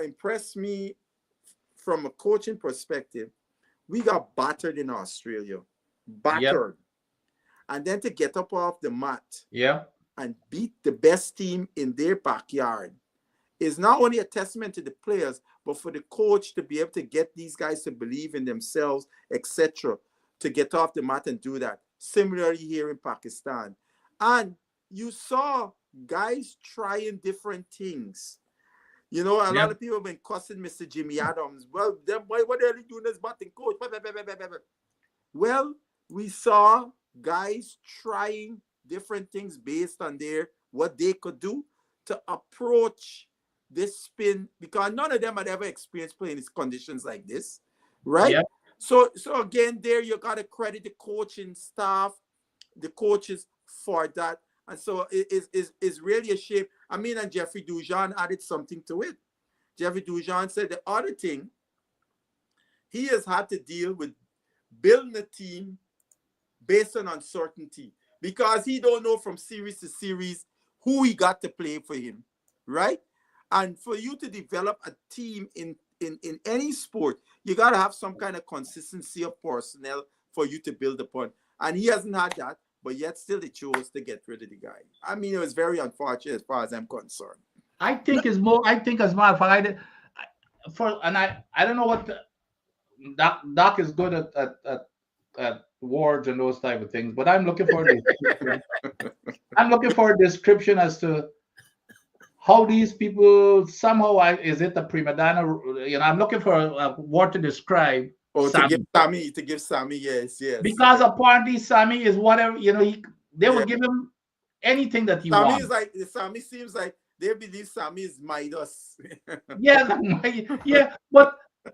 impressed me from a coaching perspective, we got battered in Australia. Battered. Yep. And then to get up off the mat and beat the best team in their backyard is not only a testament to the players, but for the coach to be able to get these guys to believe in themselves, etc., to get off the mat and do that. Similarly here in Pakistan. And you saw guys trying different things. You know, a lot of people have been cussing Mr. Jimmy Adams. Well, then what are they doing as batting coach? Well, we saw guys trying different things based on what they could do to approach this spin, because none of them had ever experienced playing in conditions like this, right? Yep. So again, there you got to credit the coaching staff, the coaches for that. And so it's really a shame. I mean, and Jeffrey Dujon added something to it. Jeffrey Dujon said the other thing, he has had to deal with building a team based on uncertainty, because he don't know from series to series who he got to play for him, right? And for you to develop a team in any sport, you got to have some kind of consistency of personnel for you to build upon. And he hasn't had that, but yet still they chose to get rid of the guy. I mean, it was very unfortunate as far as I'm concerned. I think as matter of fact, I don't know what Doc is good at words and those type of things, but I'm looking for a description as to how these people somehow is it a prima donna? You know, I'm looking for a word to describe. Oh, Sammy. To give Sammy, yes. Because apparently Sammy is whatever, you know, they will give him anything that he wants. Sammy seems like they believe Sammy is Midas.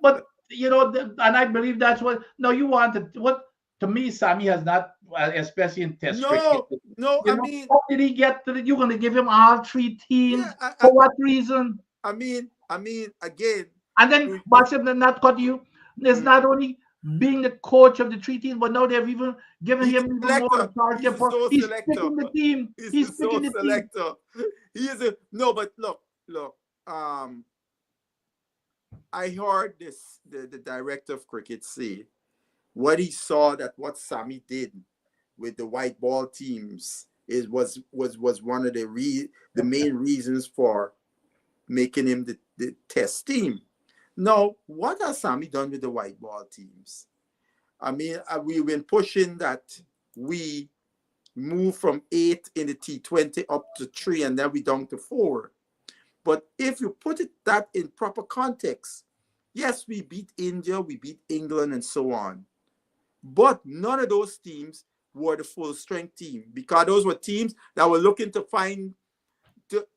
But you know, and I believe that's what. No, you wanted what? To me, Sammy has not, especially in test cricket. No, I mean, how did he get to it? You're going to give him all 3 teams for what reason? I mean, again, and then Basham not cut you. It's not only being the coach of the 3 teams, but now they've even given him even more authority. He's picking the team. He's picking the selector. He is a no, but look. I heard the director of cricket say what he saw that what Sammy did with the white ball teams was one of the main reasons for making him the test team. Now, what has Sammy done with the white ball teams? I mean, we've been pushing that we move from 8 in the T20 up to 3, and then we down to 4. But if you put that in proper context, yes, we beat India, we beat England, and so on. But none of those teams were the full strength team, because those were teams that were looking to find.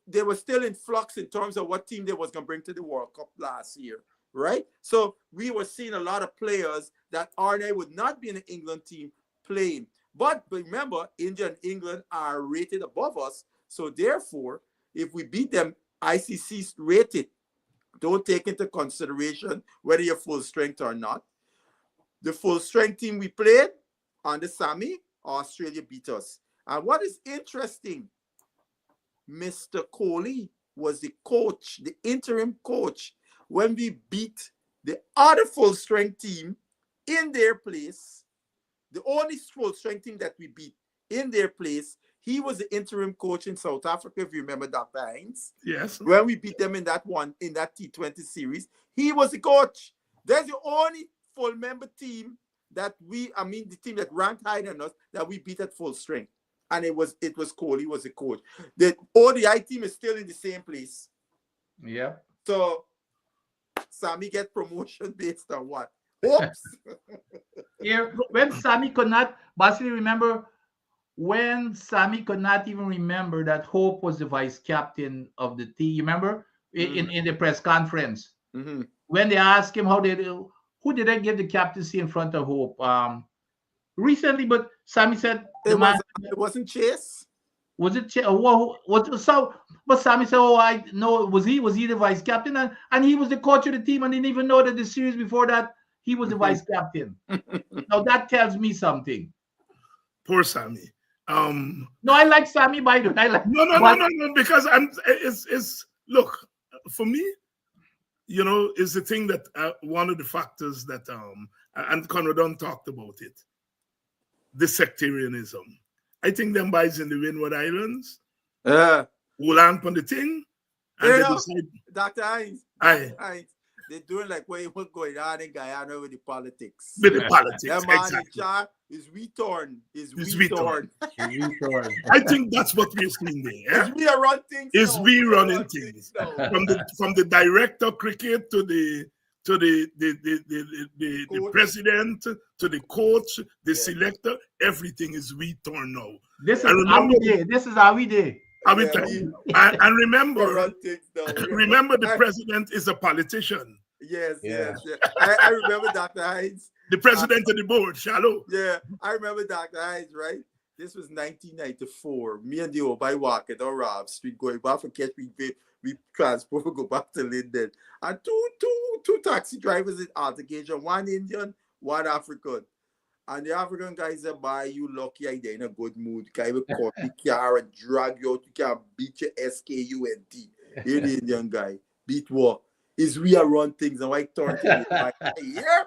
They were still in flux in terms of what team they was going to bring to the World Cup last year. right? So we were seeing a lot of players that RNA would not be in the England team playing. But remember, India and England are rated above us. So therefore, if we beat them, ICC's rated. Don't take into consideration whether you're full strength or not. The full strength team we played under Sammy, Australia beat us. And what is interesting, Mr. Kohli was the coach, the interim coach, when we beat the other full strength team in their place, the only full strength team that we beat in their place. He was the interim coach in South Africa, if you remember Dr. Hinds. Yes. When we beat them in that T20 series, he was the coach. That's the only full member team that the team that ranked higher than us, that we beat at full strength. And it was Kohli was the coach. The ODI team is still in the same place. Yeah. So Sammy get promotion based on what? Oops. Here, when Sammy could not, Basili, remember when Sammy could not even remember that Hope was the vice captain of the team. You remember in the press conference when they asked him who did they give the captaincy in front of Hope recently? But Sammy said it wasn't Chase. Was it but Sammy said, "Oh, I know. Was he the vice captain? And he was the coach of the team, and didn't even know that the series before that he was the vice captain." Now that tells me something. Poor Sammy. No, I like Sammy Biden. I like no, because it's look, for me, is the thing that one of the factors that and Conradon talked about it, the sectarianism. I think them guys in the Windward Islands will land on the thing and they decide. Dr. Hinds, they're doing like what's going on in Guyana with the politics. With the politics, that man exactly. Is retorn. I think that's what we're seeing there. Is we are running things. Is we running things from the director of cricket to the president, to the coach, the selector, everything is we turn now. This is how we did. And remember, the president is a politician. Yes. I remember Dr. Hinds. The president of the board, Shallow. Yeah, I remember Dr. Hinds, right? This was 1994. Me and the Obai walking on Rob Street going back from Catch we transport, go back to Linden. And two taxi drivers in altercation, one Indian, one African. And the African guy said, "Bye, you lucky I in a good mood. Can you call the car and drag you out? You can beat your SKUNT." Here the Indian guy. Beat what? Is we are run things and I turn to me like, yeah.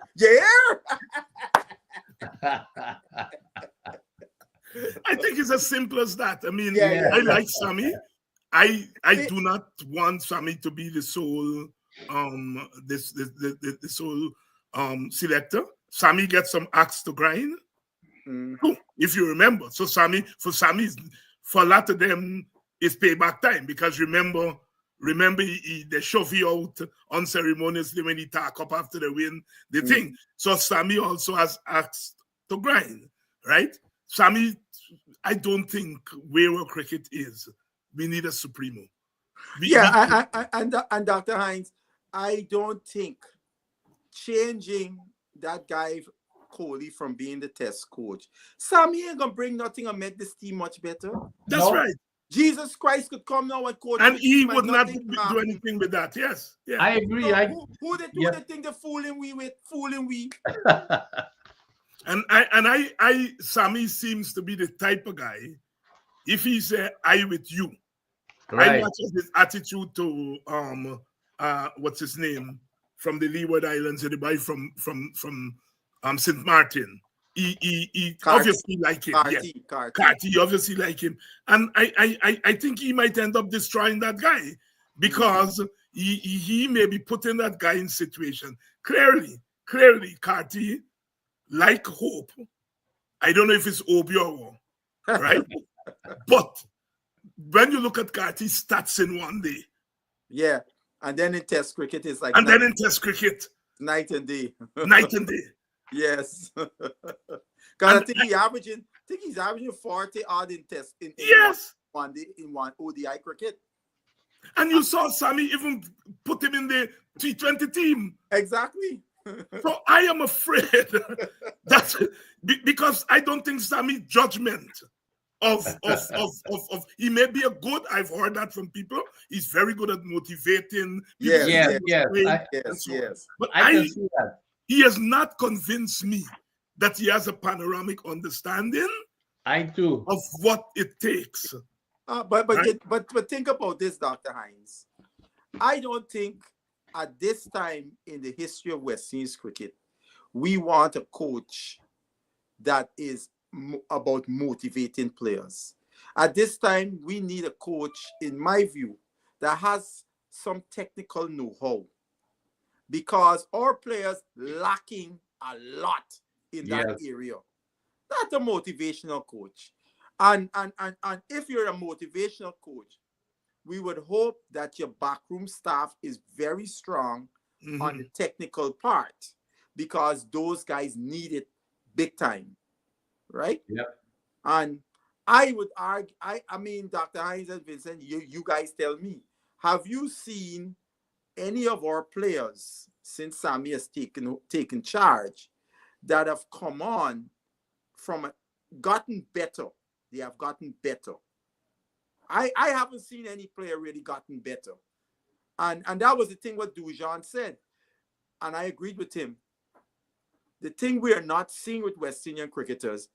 I think it's as simple as that. I mean, I like Sammy. I do not want Sammy to be the sole the sole selector. Sammy gets some axe to grind. If you remember. So for a lot of them, it's payback time because remember they shove you out unceremoniously when he talk up after the win, the thing. So Sammy also has axe to grind, right? Sammy, I don't think where cricket is, we need a supremo. And Dr. Hinds, I don't think changing that guy Kohli from being the test coach, Sammy ain't gonna bring nothing and make this team much better. That's right. Jesus Christ could come now and coach, and he would not do anything with that. Yes, yeah. I agree. So who they think they're fooling we? And Sammy seems to be the type of guy. If he say I with you, I watch his attitude to what's his name from the Leeward Islands, the boy from St. Martin. He obviously like him. Carty obviously like him. And I think he might end up destroying that guy because he may be putting that guy in situation. Clearly, Carty, like Hope, I don't know if it's Obior, right? But when you look at Carty's stats in one day. Yeah. And then in test cricket, it's like night and day. Night and day. Yes. Because I think he's averaging 40 odd in test in one ODI cricket. And you saw Sammy even put him in the T20 team. Exactly. So I am afraid that because I don't think Sammy's judgment of he may be a good, I've heard that from people. He's very good at motivating. Yes. But I can see that. He has not convinced me that he has a panoramic understanding. I too. Of what it takes. But think about this, Dr. Hinds. I don't think at this time in the history of West Indies cricket, we want a coach that is about motivating players. At this time, we need a coach, in my view, that has some technical know-how, because our players lacking a lot in that area. That's a motivational coach. And if you're a motivational coach, we would hope that your backroom staff is very strong on the technical part, because those guys need it big time, right? Yep. And I would argue, I mean, Dr. Hinds and Vincent, you guys tell me, have you seen any of our players since Sammy has taken charge that have come on gotten better? They have gotten better. I haven't seen any player really gotten better. And that was the thing what Dujan said. And I agreed with him. The thing we are not seeing with West Indian cricketers,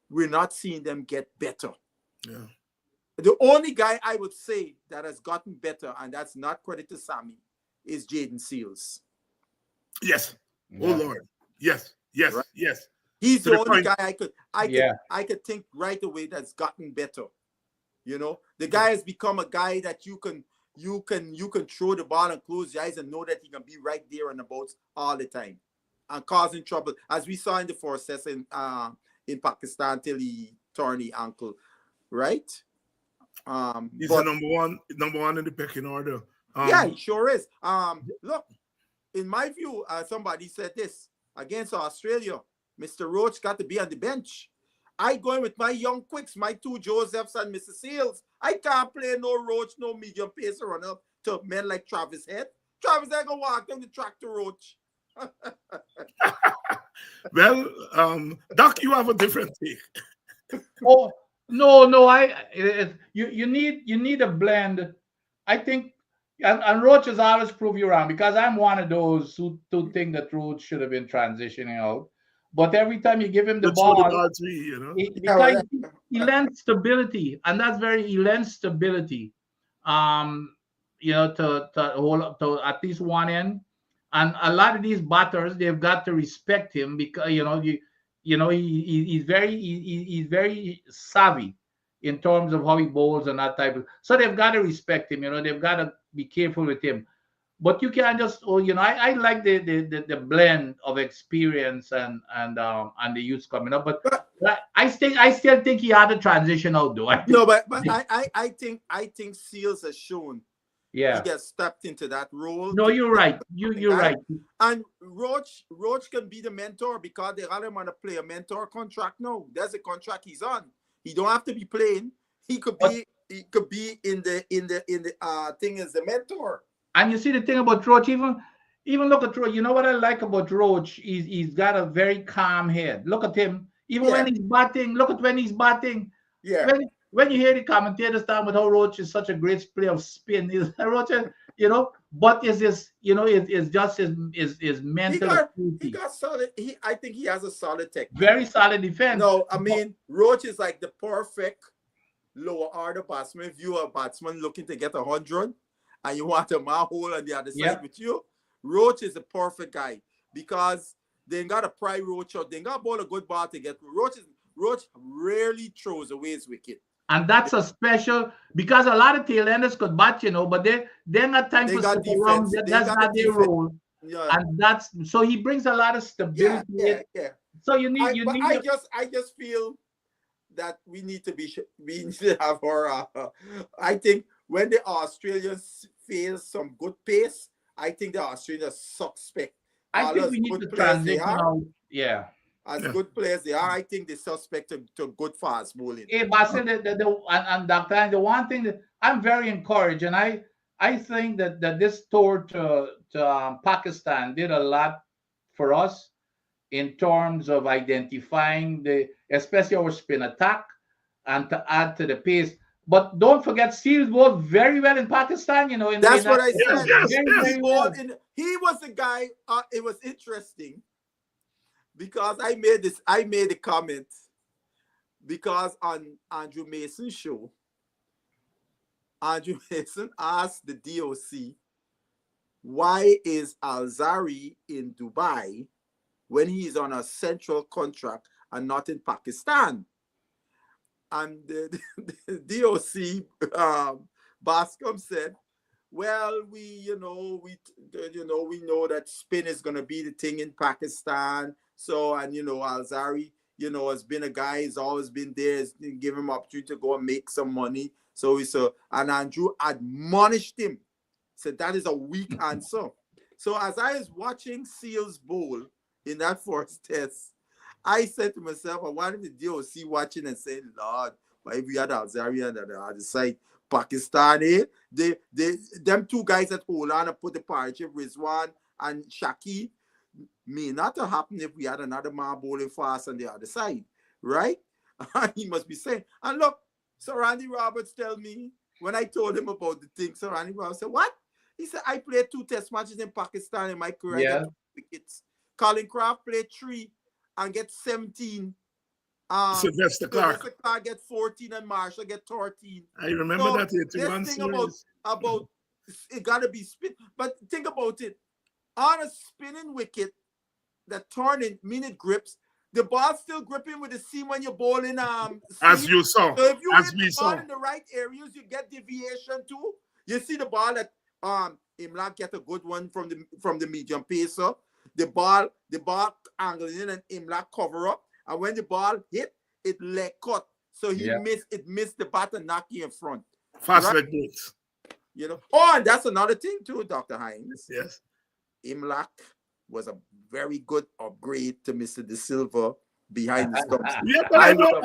we're not seeing them get better. Yeah. The only guy I would say that has gotten better, and that's not credit to Sammy, is Jaden Seals. Yes. Yeah. Oh Lord. Yes. Right? Yes. He's the only guy I could think right away that's gotten better. You know, the guy has become a guy that you can throw the ball and close your eyes and know that he can be right there and about all the time and causing trouble, as we saw in the first session in Pakistan till he torn the ankle, right? He's the number one in the pecking order. Yeah, he sure is. Look, in my view, somebody said this against Australia, Mr. Roach got to be on the bench. I going with my young quicks, my two Josephs and Mr. Seals. I can't play no Roach, no medium pacer runner to men like Travis Head. Travis Head gonna walk down the track to Roach. Well, Doc, you have a different take. Oh no, you need a blend. I think, and Roach has always proved you wrong, because I'm one of those who think that Roach should have been transitioning out. But every time you give him the ball, he lends stability, and that's he lends stability. You know, to hold up to at least one end. And a lot of these batters, they've got to respect him, because he's very savvy in terms of how he bowls and that type of. So they've got to respect him. You know, they've got to be careful with him. But you can't just, I like the blend of experience and the youths coming up. But I still think he had to transition out, though. I think Seals has shown. Yeah, he gets stepped into that role. No, you're right. You're right. And Roach can be the mentor, because they got him on a player mentor contract now. That's the contract he's on. He don't have to be playing. He could be in the thing as the mentor. And you see the thing about Roach, even look at Roach. You know what I like about Roach? He's got a very calm head. Look at him. Even when he's batting, look at when he's batting. Yeah. When you hear the commentators talking about how Roach is such a great player of spin, Roach, but is this, it's just his mental. He got solid. I think he has a solid technique. Very solid defense. No, I mean, Roach is like the perfect lower order batsman. If you're a batsman looking to get 100 and you want a man hole on the other side with you, Roach is the perfect guy, because they ain't got to pry Roach out. They ain't got to bowl a good ball to get Roach rarely throws away his wicket. And that's a special, because a lot of tailenders could bat, but they're not time for sit around. That's not their role. Yeah. And so he brings a lot of stability. Yeah. So you need. I just feel that we need to have our. I think when the Australians feel some good pace, I think the Australians suspect. I think we need to transition out. Yeah. As good players they are, I think they suspect to good fast bowling. Hey, Basil, and Dr. The one thing that I'm very encouraged, and I I think that this tour to Pakistan did a lot for us in terms of identifying especially our spin attack, and to add to the pace. But don't forget, Steele bowled very well in Pakistan. In That's that what I Yes, said. yes, very, yes. very well. He was the guy. It was interesting because I made a comment because on Andrew Mason's show, Andrew Mason asked the DOC, why is Alzari in Dubai when he's on a central contract and not in Pakistan? And the DOC Bascom said, well, we know that spin is gonna be the thing in Pakistan. So, and Alzari, has been a guy, he's always been there, has give him opportunity to go and make some money. So and Andrew admonished him, said that is a weak answer. So as I was watching Seals bowl in that first test, I said to myself, I wanted the DOC watching and saying, Lord, but if we had Alzari on the other side, Pakistan, them two guys that hold on and put the partnership, Rizwan and Shaki, may not have happened if we had another man bowling fast on the other side, right? He must be saying, and look, Sir Randy Roberts tell me, when I told him about the thing, Sir Randy Roberts said, what? He said, I played 2 test matches in Pakistan in my career. I got 2 wickets. Colin Craft played 3 and get 17. Sylvester Clark get 14 and Marshall get 13. I remember that 81 this thing series. about it gotta be spin. But think about it. On a spinning wicket, that turning minute grips, the ball still gripping with the seam when you're bowling as you saw. So if you as hit we the saw. ball in the right areas, you get deviation too. You see the ball that Imlak get a good one from the medium pacer. The ball angling in and Imlak cover up. And when the ball hit, it leg cut. So he missed the bat and knocked you in front. Fast leg breaks. Oh, and that's another thing too, Dr. Hinds. Yes. Imlak was a very good upgrade to Mr. De Silva behind the stumps. Yeah, but I know.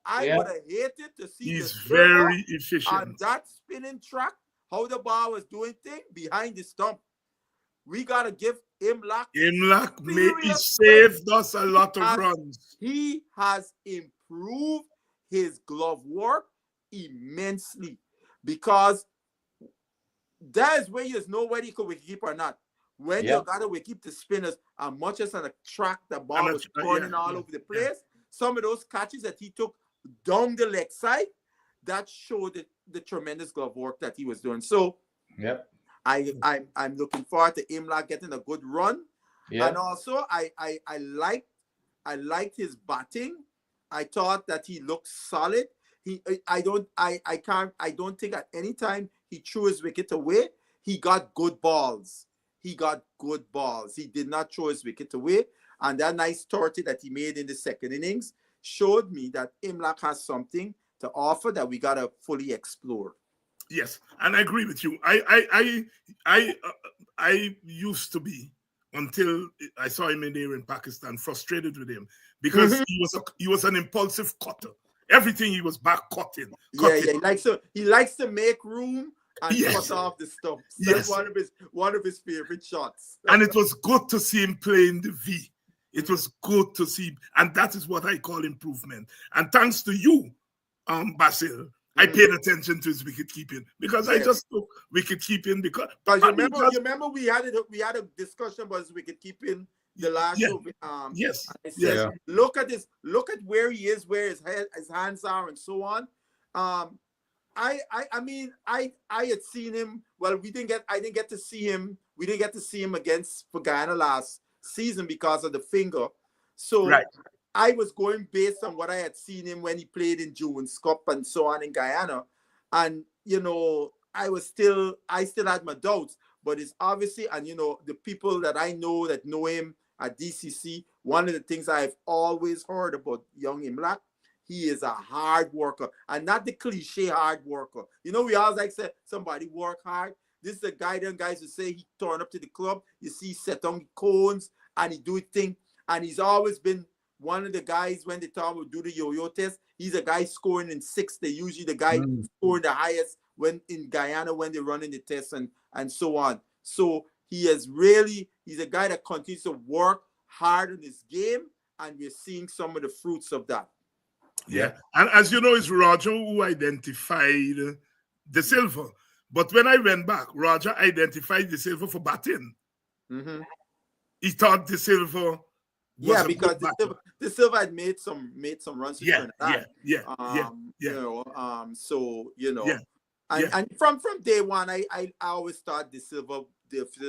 I would have hated to see he's very efficient on that spinning track, how the ball was doing thing behind the stump. We gotta give Imlak. He saved us a lot of runs. He has improved his glove work immensely because that is where you know whether you could keep or not. When you gotta keep the spinners, and much as on a track, the ball was turning all over the place. Some of those catches that he took down the leg side, that showed the tremendous glove work that he was doing. So, I'm looking forward to Imlak getting a good run, and also I liked his batting. I thought that he looked solid. I don't think at any time he threw his wicket away. He got good balls. He did not throw his wicket away. And that nice 30 that he made in the second innings showed me that Imlak has something to offer that we gotta fully explore. Yes, and I agree with you. I used to be, until I saw him in Pakistan, frustrated with him because he was an impulsive cutter. Everything he was back cutting. He likes to make room and cut off the stumps. That's one of his favorite shots. And it was good to see him playing the V. It was good to see, and that is what I call improvement. And thanks to you, Basil, I paid attention to his wicket keeping because I just took wicket keeping because you remember we had a discussion about his wicket keeping the last show. Look at this. Look at where he is, where his hands are, and so on. I had seen him. Well, I didn't get to see him. We didn't get to see him for Guyana last season because of the finger. So I was going based on what I had seen him when he played in June's Cup and so on in Guyana. And, I still had my doubts, but it's obviously, and, the people that I know that know him at DCC, one of the things I've always heard about young Imlak, he is a hard worker, and not the cliche hard worker. We always like say somebody work hard. This is a guy, them guys who say he turn up to the club, you see set on cones, and he do a thing, and he's always been one of the guys when they talk about do the yo-yo test. He's a guy scoring in 6. They usually the guy scoring the highest when in Guyana when they run in the test and so on. So he's a guy that continues to work hard in his game, and we're seeing some of the fruits of that. Yeah. And as you know, it's Roger who identified the silver. But when I went back, Roger identified the silver for batting. Mm-hmm. He thought the silver was because the silver had made some runs. Yeah. So and from day one, I always thought the silver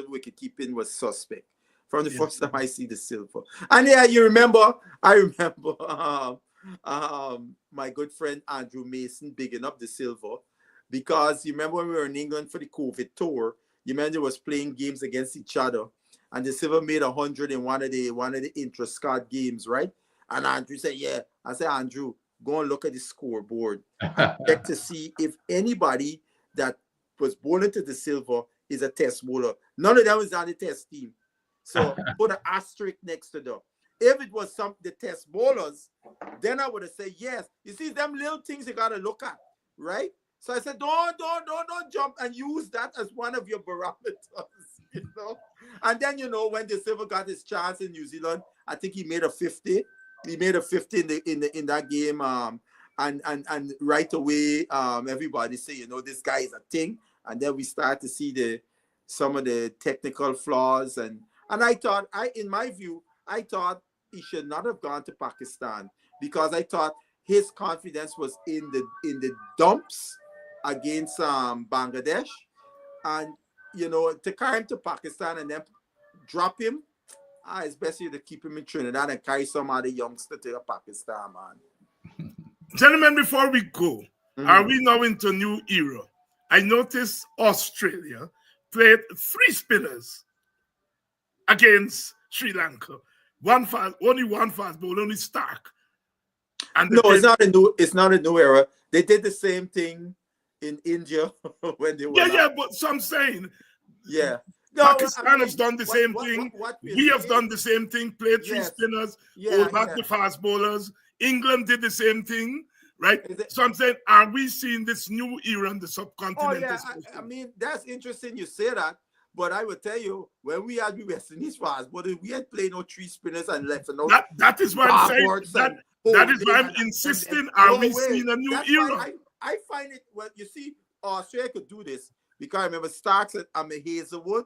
wicket keeping was suspect from the first time I see the silver. And I remember my good friend Andrew Mason bigging up the silver, because you remember when we were in England for the COVID tour, you remember they was playing games against each other, and the silver made 100 in one of the intra-squad games, right? And Andrew said, yeah. I said, Andrew, go and look at the scoreboard and check to see if anybody that was born into the silver is a test bowler. None of them was on the test team. So put an asterisk next to them. If it was the test bowlers, then I would have said yes. You see, them little things you gotta look at, right? So I said, don't jump and use that as one of your barometers, you know. And then, you know, when the silver got his chance in New Zealand, I think he made a 50. He made a 50 in that game. And right away, everybody say, you know, this guy is a thing. And then we start to see some of the technical flaws. And I thought, in my view, I thought he should not have gone to Pakistan, because I thought his confidence was in the dumps against Bangladesh, and you know, to carry him to Pakistan and then drop him, it's best to keep him in Trinidad and carry some other youngster to Pakistan, man. Gentlemen, before we go, are we now into a new era? I noticed Australia played 3 spinners against Sri Lanka. Only one fast ball, only Stark. And no, it's not a new era. They did the same thing in India when they were. Yeah, but some saying. Yeah. No, Pakistan has done the same thing. We have done the same thing, played 3 spinners, hold back the fast bowlers. England did the same thing, right? So I'm saying, are we seeing this new era on the subcontinent? Oh, yeah. I mean, that's interesting you say that. But I will tell you, when we had the West Indies fast, but we had played no 3 spinners and left no. That is what I'm saying. That is why I'm insisting. Are we seeing a new era? I find it. Well, you see, Australia could do this because I remember Starks at Hazelwood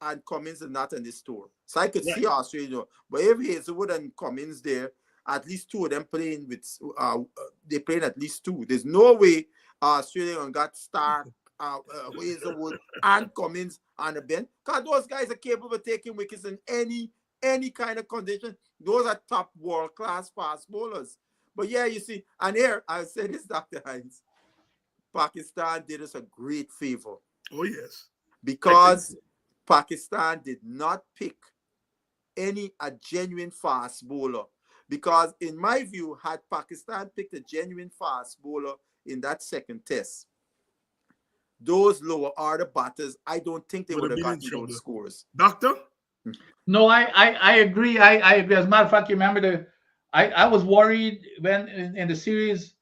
and Cummins are not on this tour, so I could see Australia. But if Hazelwood and Cummins there, at least 2 of them playing with. They playing at least 2. There's no way Australia got Stark. Hazelwood and Cummins on the bench, because those guys are capable of taking wickets in any kind of condition. Those are top world-class fast bowlers. But yeah, you see, and here I'll say this, Dr. Hinds, Pakistan did us a great favor. Oh yes, because Pakistan did not pick a genuine fast bowler. Because in my view, had Pakistan picked a genuine fast bowler in that second test, those lower order batters, I don't think they would have gotten those scores. Doctor? No, I agree. I agree. As a matter of fact, you remember I was worried when in the series,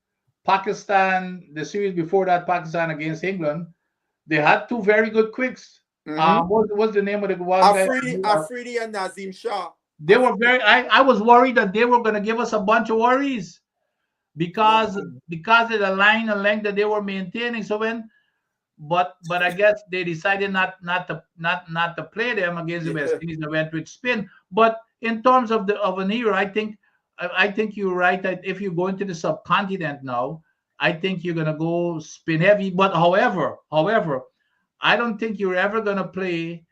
the series before that, Pakistan against England, they had 2 very good quicks. What's the name of the one? Afridi and Nazim Shah. They were I was worried that they were going to give us a bunch of worries because of the line and length that they were maintaining. So but I guess they decided not to play them against the West Indies and went with spin. But in terms of an era, I think you're right that if you go into the subcontinent now, I think you're gonna go spin heavy. But however, I don't think you're ever gonna play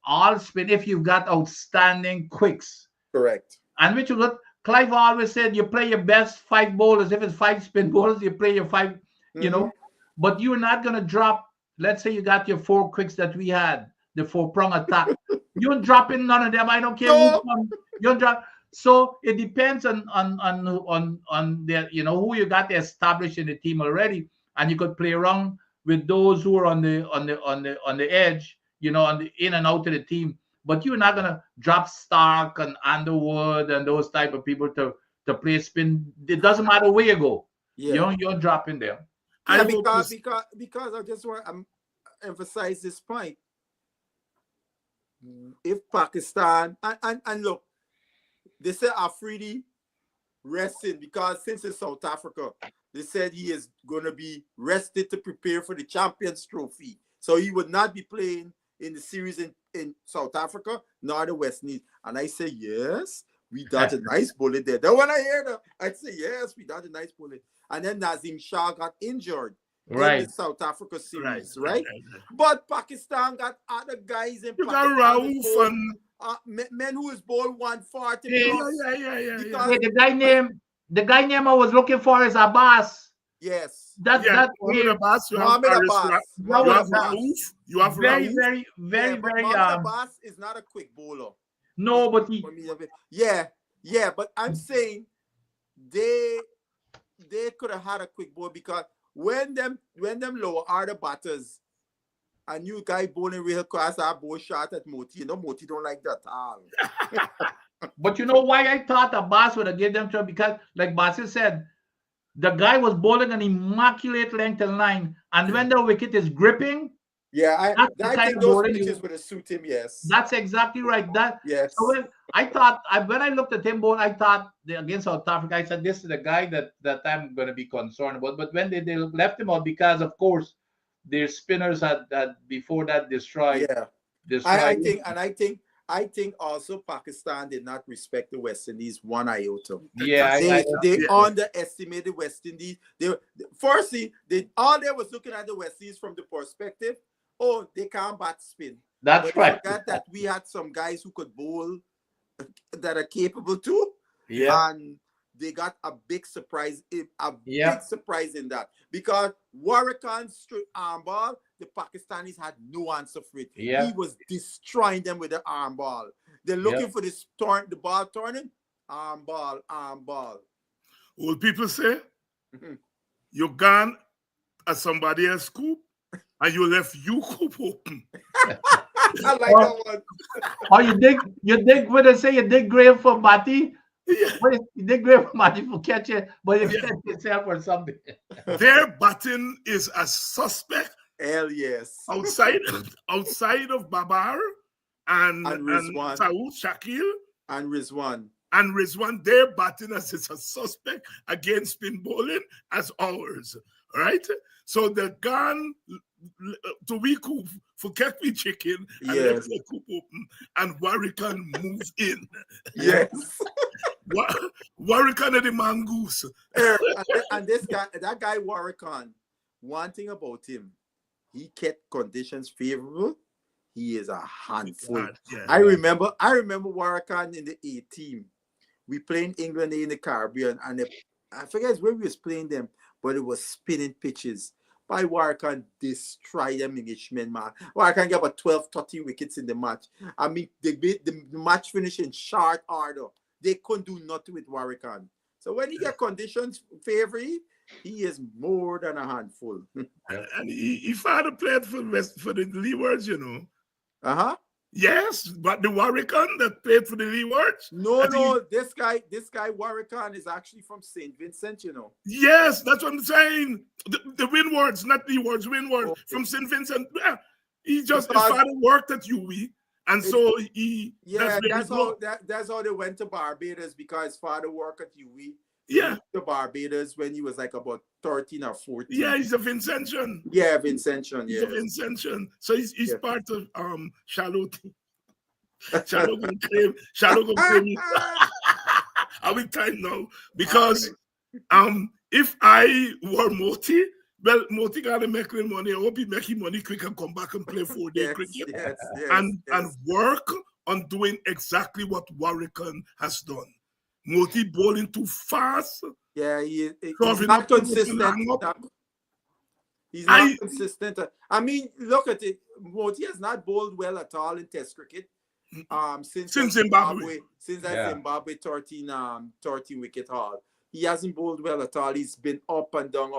all spin if you've got outstanding quicks. Correct. And which is what Clive always said: you play your best 5 bowlers. If it's 5 spin bowlers, you play your 5. You know. But you're not going to drop, let's say you got your 4 quicks that we had, the 4-prong attack. You don't drop in none of them. I don't care who comes. You don't drop. So it depends on the, you know, who you got established in the team already. And you could play around with those who are on the edge, you know, on the in and out of the team. But you're not going to drop Stark and Underwood and those type of people to play spin. It doesn't matter where you go. Yeah. You're dropping them. Yeah, because I just want to emphasize this point. If Pakistan and look, they say Afridi resting because since it's South Africa, they said he is going to be rested to prepare for the Champions Trophy. So he would not be playing in the series in South Africa, nor the West Indies. And I say, yes, we dodged a nice bullet there. Then when I hear that, I say, yes, we dodged a nice bullet. And then Nazim Shah got injured in the South Africa series, right? But Pakistan got other guys in Pakistan. You got Rauf and men who is bowled 140 plus. Yeah. The guy name I was looking for is Abbas. Yes. That Mohamed Abbas. You have Rauf. You have very, Rauf. very, very, very. Mohamed Abbas is not a quick bowler. No, but yeah. But I'm saying they could have had a quick ball because when them lower order batters, a new guy bowling real class, I bowl shot at Moti. You know, Moti don't like that at all. But you know why I thought Abbas would have given them trouble? Because, like Basil said, the guy was bowling an immaculate length and line, and when the wicket is gripping, I think those pitches would have suited him. Yes, that's exactly right. Yes. So when I looked at him bowl, I thought against South Africa, I said this is the guy that I'm going to be concerned about. But when they left him out, because of course their spinners had before that destroyed. I think also Pakistan did not respect the West Indies one iota. Yeah, they underestimated West Indies. Firstly, all they was looking at the West Indies from the perspective, oh, they can't bat spin. That's right. Forgot that we had some guys who could bowl that are capable too. Yeah. And they got a big surprise, big surprise in that. Because Warrikan's straight arm ball, the Pakistanis had no answer for it. Yeah. He was destroying them with the arm ball. They're looking for the ball turning. Arm ball. Old people say, you gone at somebody else's scoop and you left you coop open. I like that one. Or you dig when they say you dig grave for Mati. Yeah. You dig grave for Mati for catching, but you catch yourself or something. Their batting is a suspect. Hell yes. Outside of Babar and Rizwan. Saud Shakil and Rizwan. And Rizwan, their batting as is a suspect against spin bowling as ours. Right? So the gun to we coop for Kekwi chicken and left the coop open and Warrikan moves in. Yes. Warrikan and the mongoose. And that guy Warrikan, one thing about him, he kept conditions favorable. He is a handful. I remember Warrikan in the A team. We played England in the Caribbean, and I forget where we was playing them, but it was spinning pitches. By Warrikan destroy them Englishmen, man. Warrikan get about 12, 13 wickets in the match. I mean, the match finished in short order. They couldn't do nothing with Warrikan. So when he get conditions favorable, he is more than a handful. And he father played for the Leewards, you know. Uh-huh. Yes, but the Warrikan that played for the Leewards. No, this guy Warrikan is actually from St. Vincent, you know. Yes, that's what I'm saying. The Windwards, not Leewards, Windwards from St. Vincent. Yeah, his father worked at UWI, and so he. Yeah, that's how they went to Barbados because his father worked at UWI. Yeah, to Barbados when he was like about 13 or 14. Yeah, he's a Vincentian. Yeah, Vincentian. He's a Vincentian. So he's part of Shallow. Shallow gonna claim. Are we time now? Because if I were Moti, well, Moti gotta make money. I hope he making money quick and come back and play 4-day cricket and work on doing exactly what Warrikan has done. Moti bowling too fast. Yeah, he's not consistent. He's not consistent. I mean, look at it. Moti has not bowled well at all in Test cricket. Since Zimbabwe. Since that Zimbabwe 13 wicket haul. He hasn't bowled well at all. He's been up and down.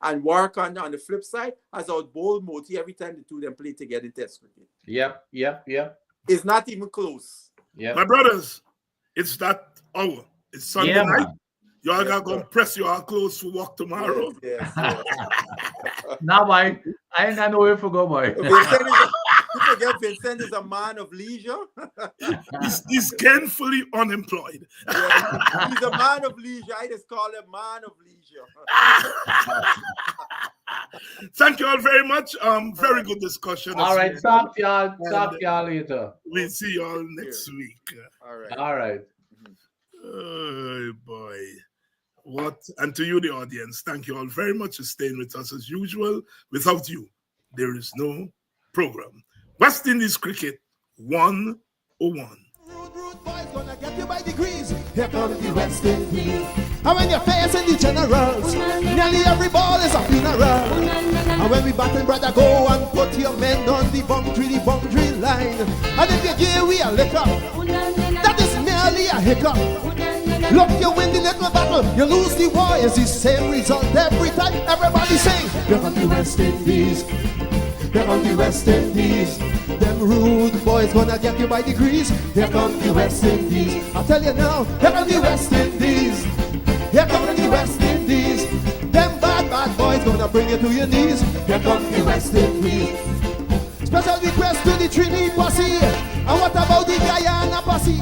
And Warrikan on the flip side has out bowled Moti every time the two of them play together in Test cricket. Yep. It's not even close. Yeah. My brothers, it's that hour. It's Sunday night. You all got to press your clothes for work tomorrow. Yes. Now, boy, I ain't got nowhere to go, boy. You forget Vincent is a man of leisure. He's gainfully unemployed. Yeah, he's a man of leisure. I just call him man of leisure. Thank you all very much. Very good discussion. All right, talk to y'all later. We'll see you all next week. All right. Oh boy. What, and to you, the audience, thank you all very much for staying with us as usual. Without you, there is no program. West Indies Cricket 101. Rude boys gonna get you by degrees. Here comes the West Indies. And when you're facing the generals, nearly every ball is a funeral. And when we batting, brother, go and put your men on the boundary line. And if you give we a lick up, that is merely a hiccup. Look, you win the little battle, you lose the war. It's the same result every time. Everybody sing. Here comes the West Indies. Here comes the West Indies. Them rude boys gonna get you by degrees. Here comes the West Indies. I tell you now, here comes the West Indies. Here comes the West Indies. Them bad boys gonna bring you to your knees. Here comes the West Indies. Special request to the Trini posse. And what about the Guyana posse?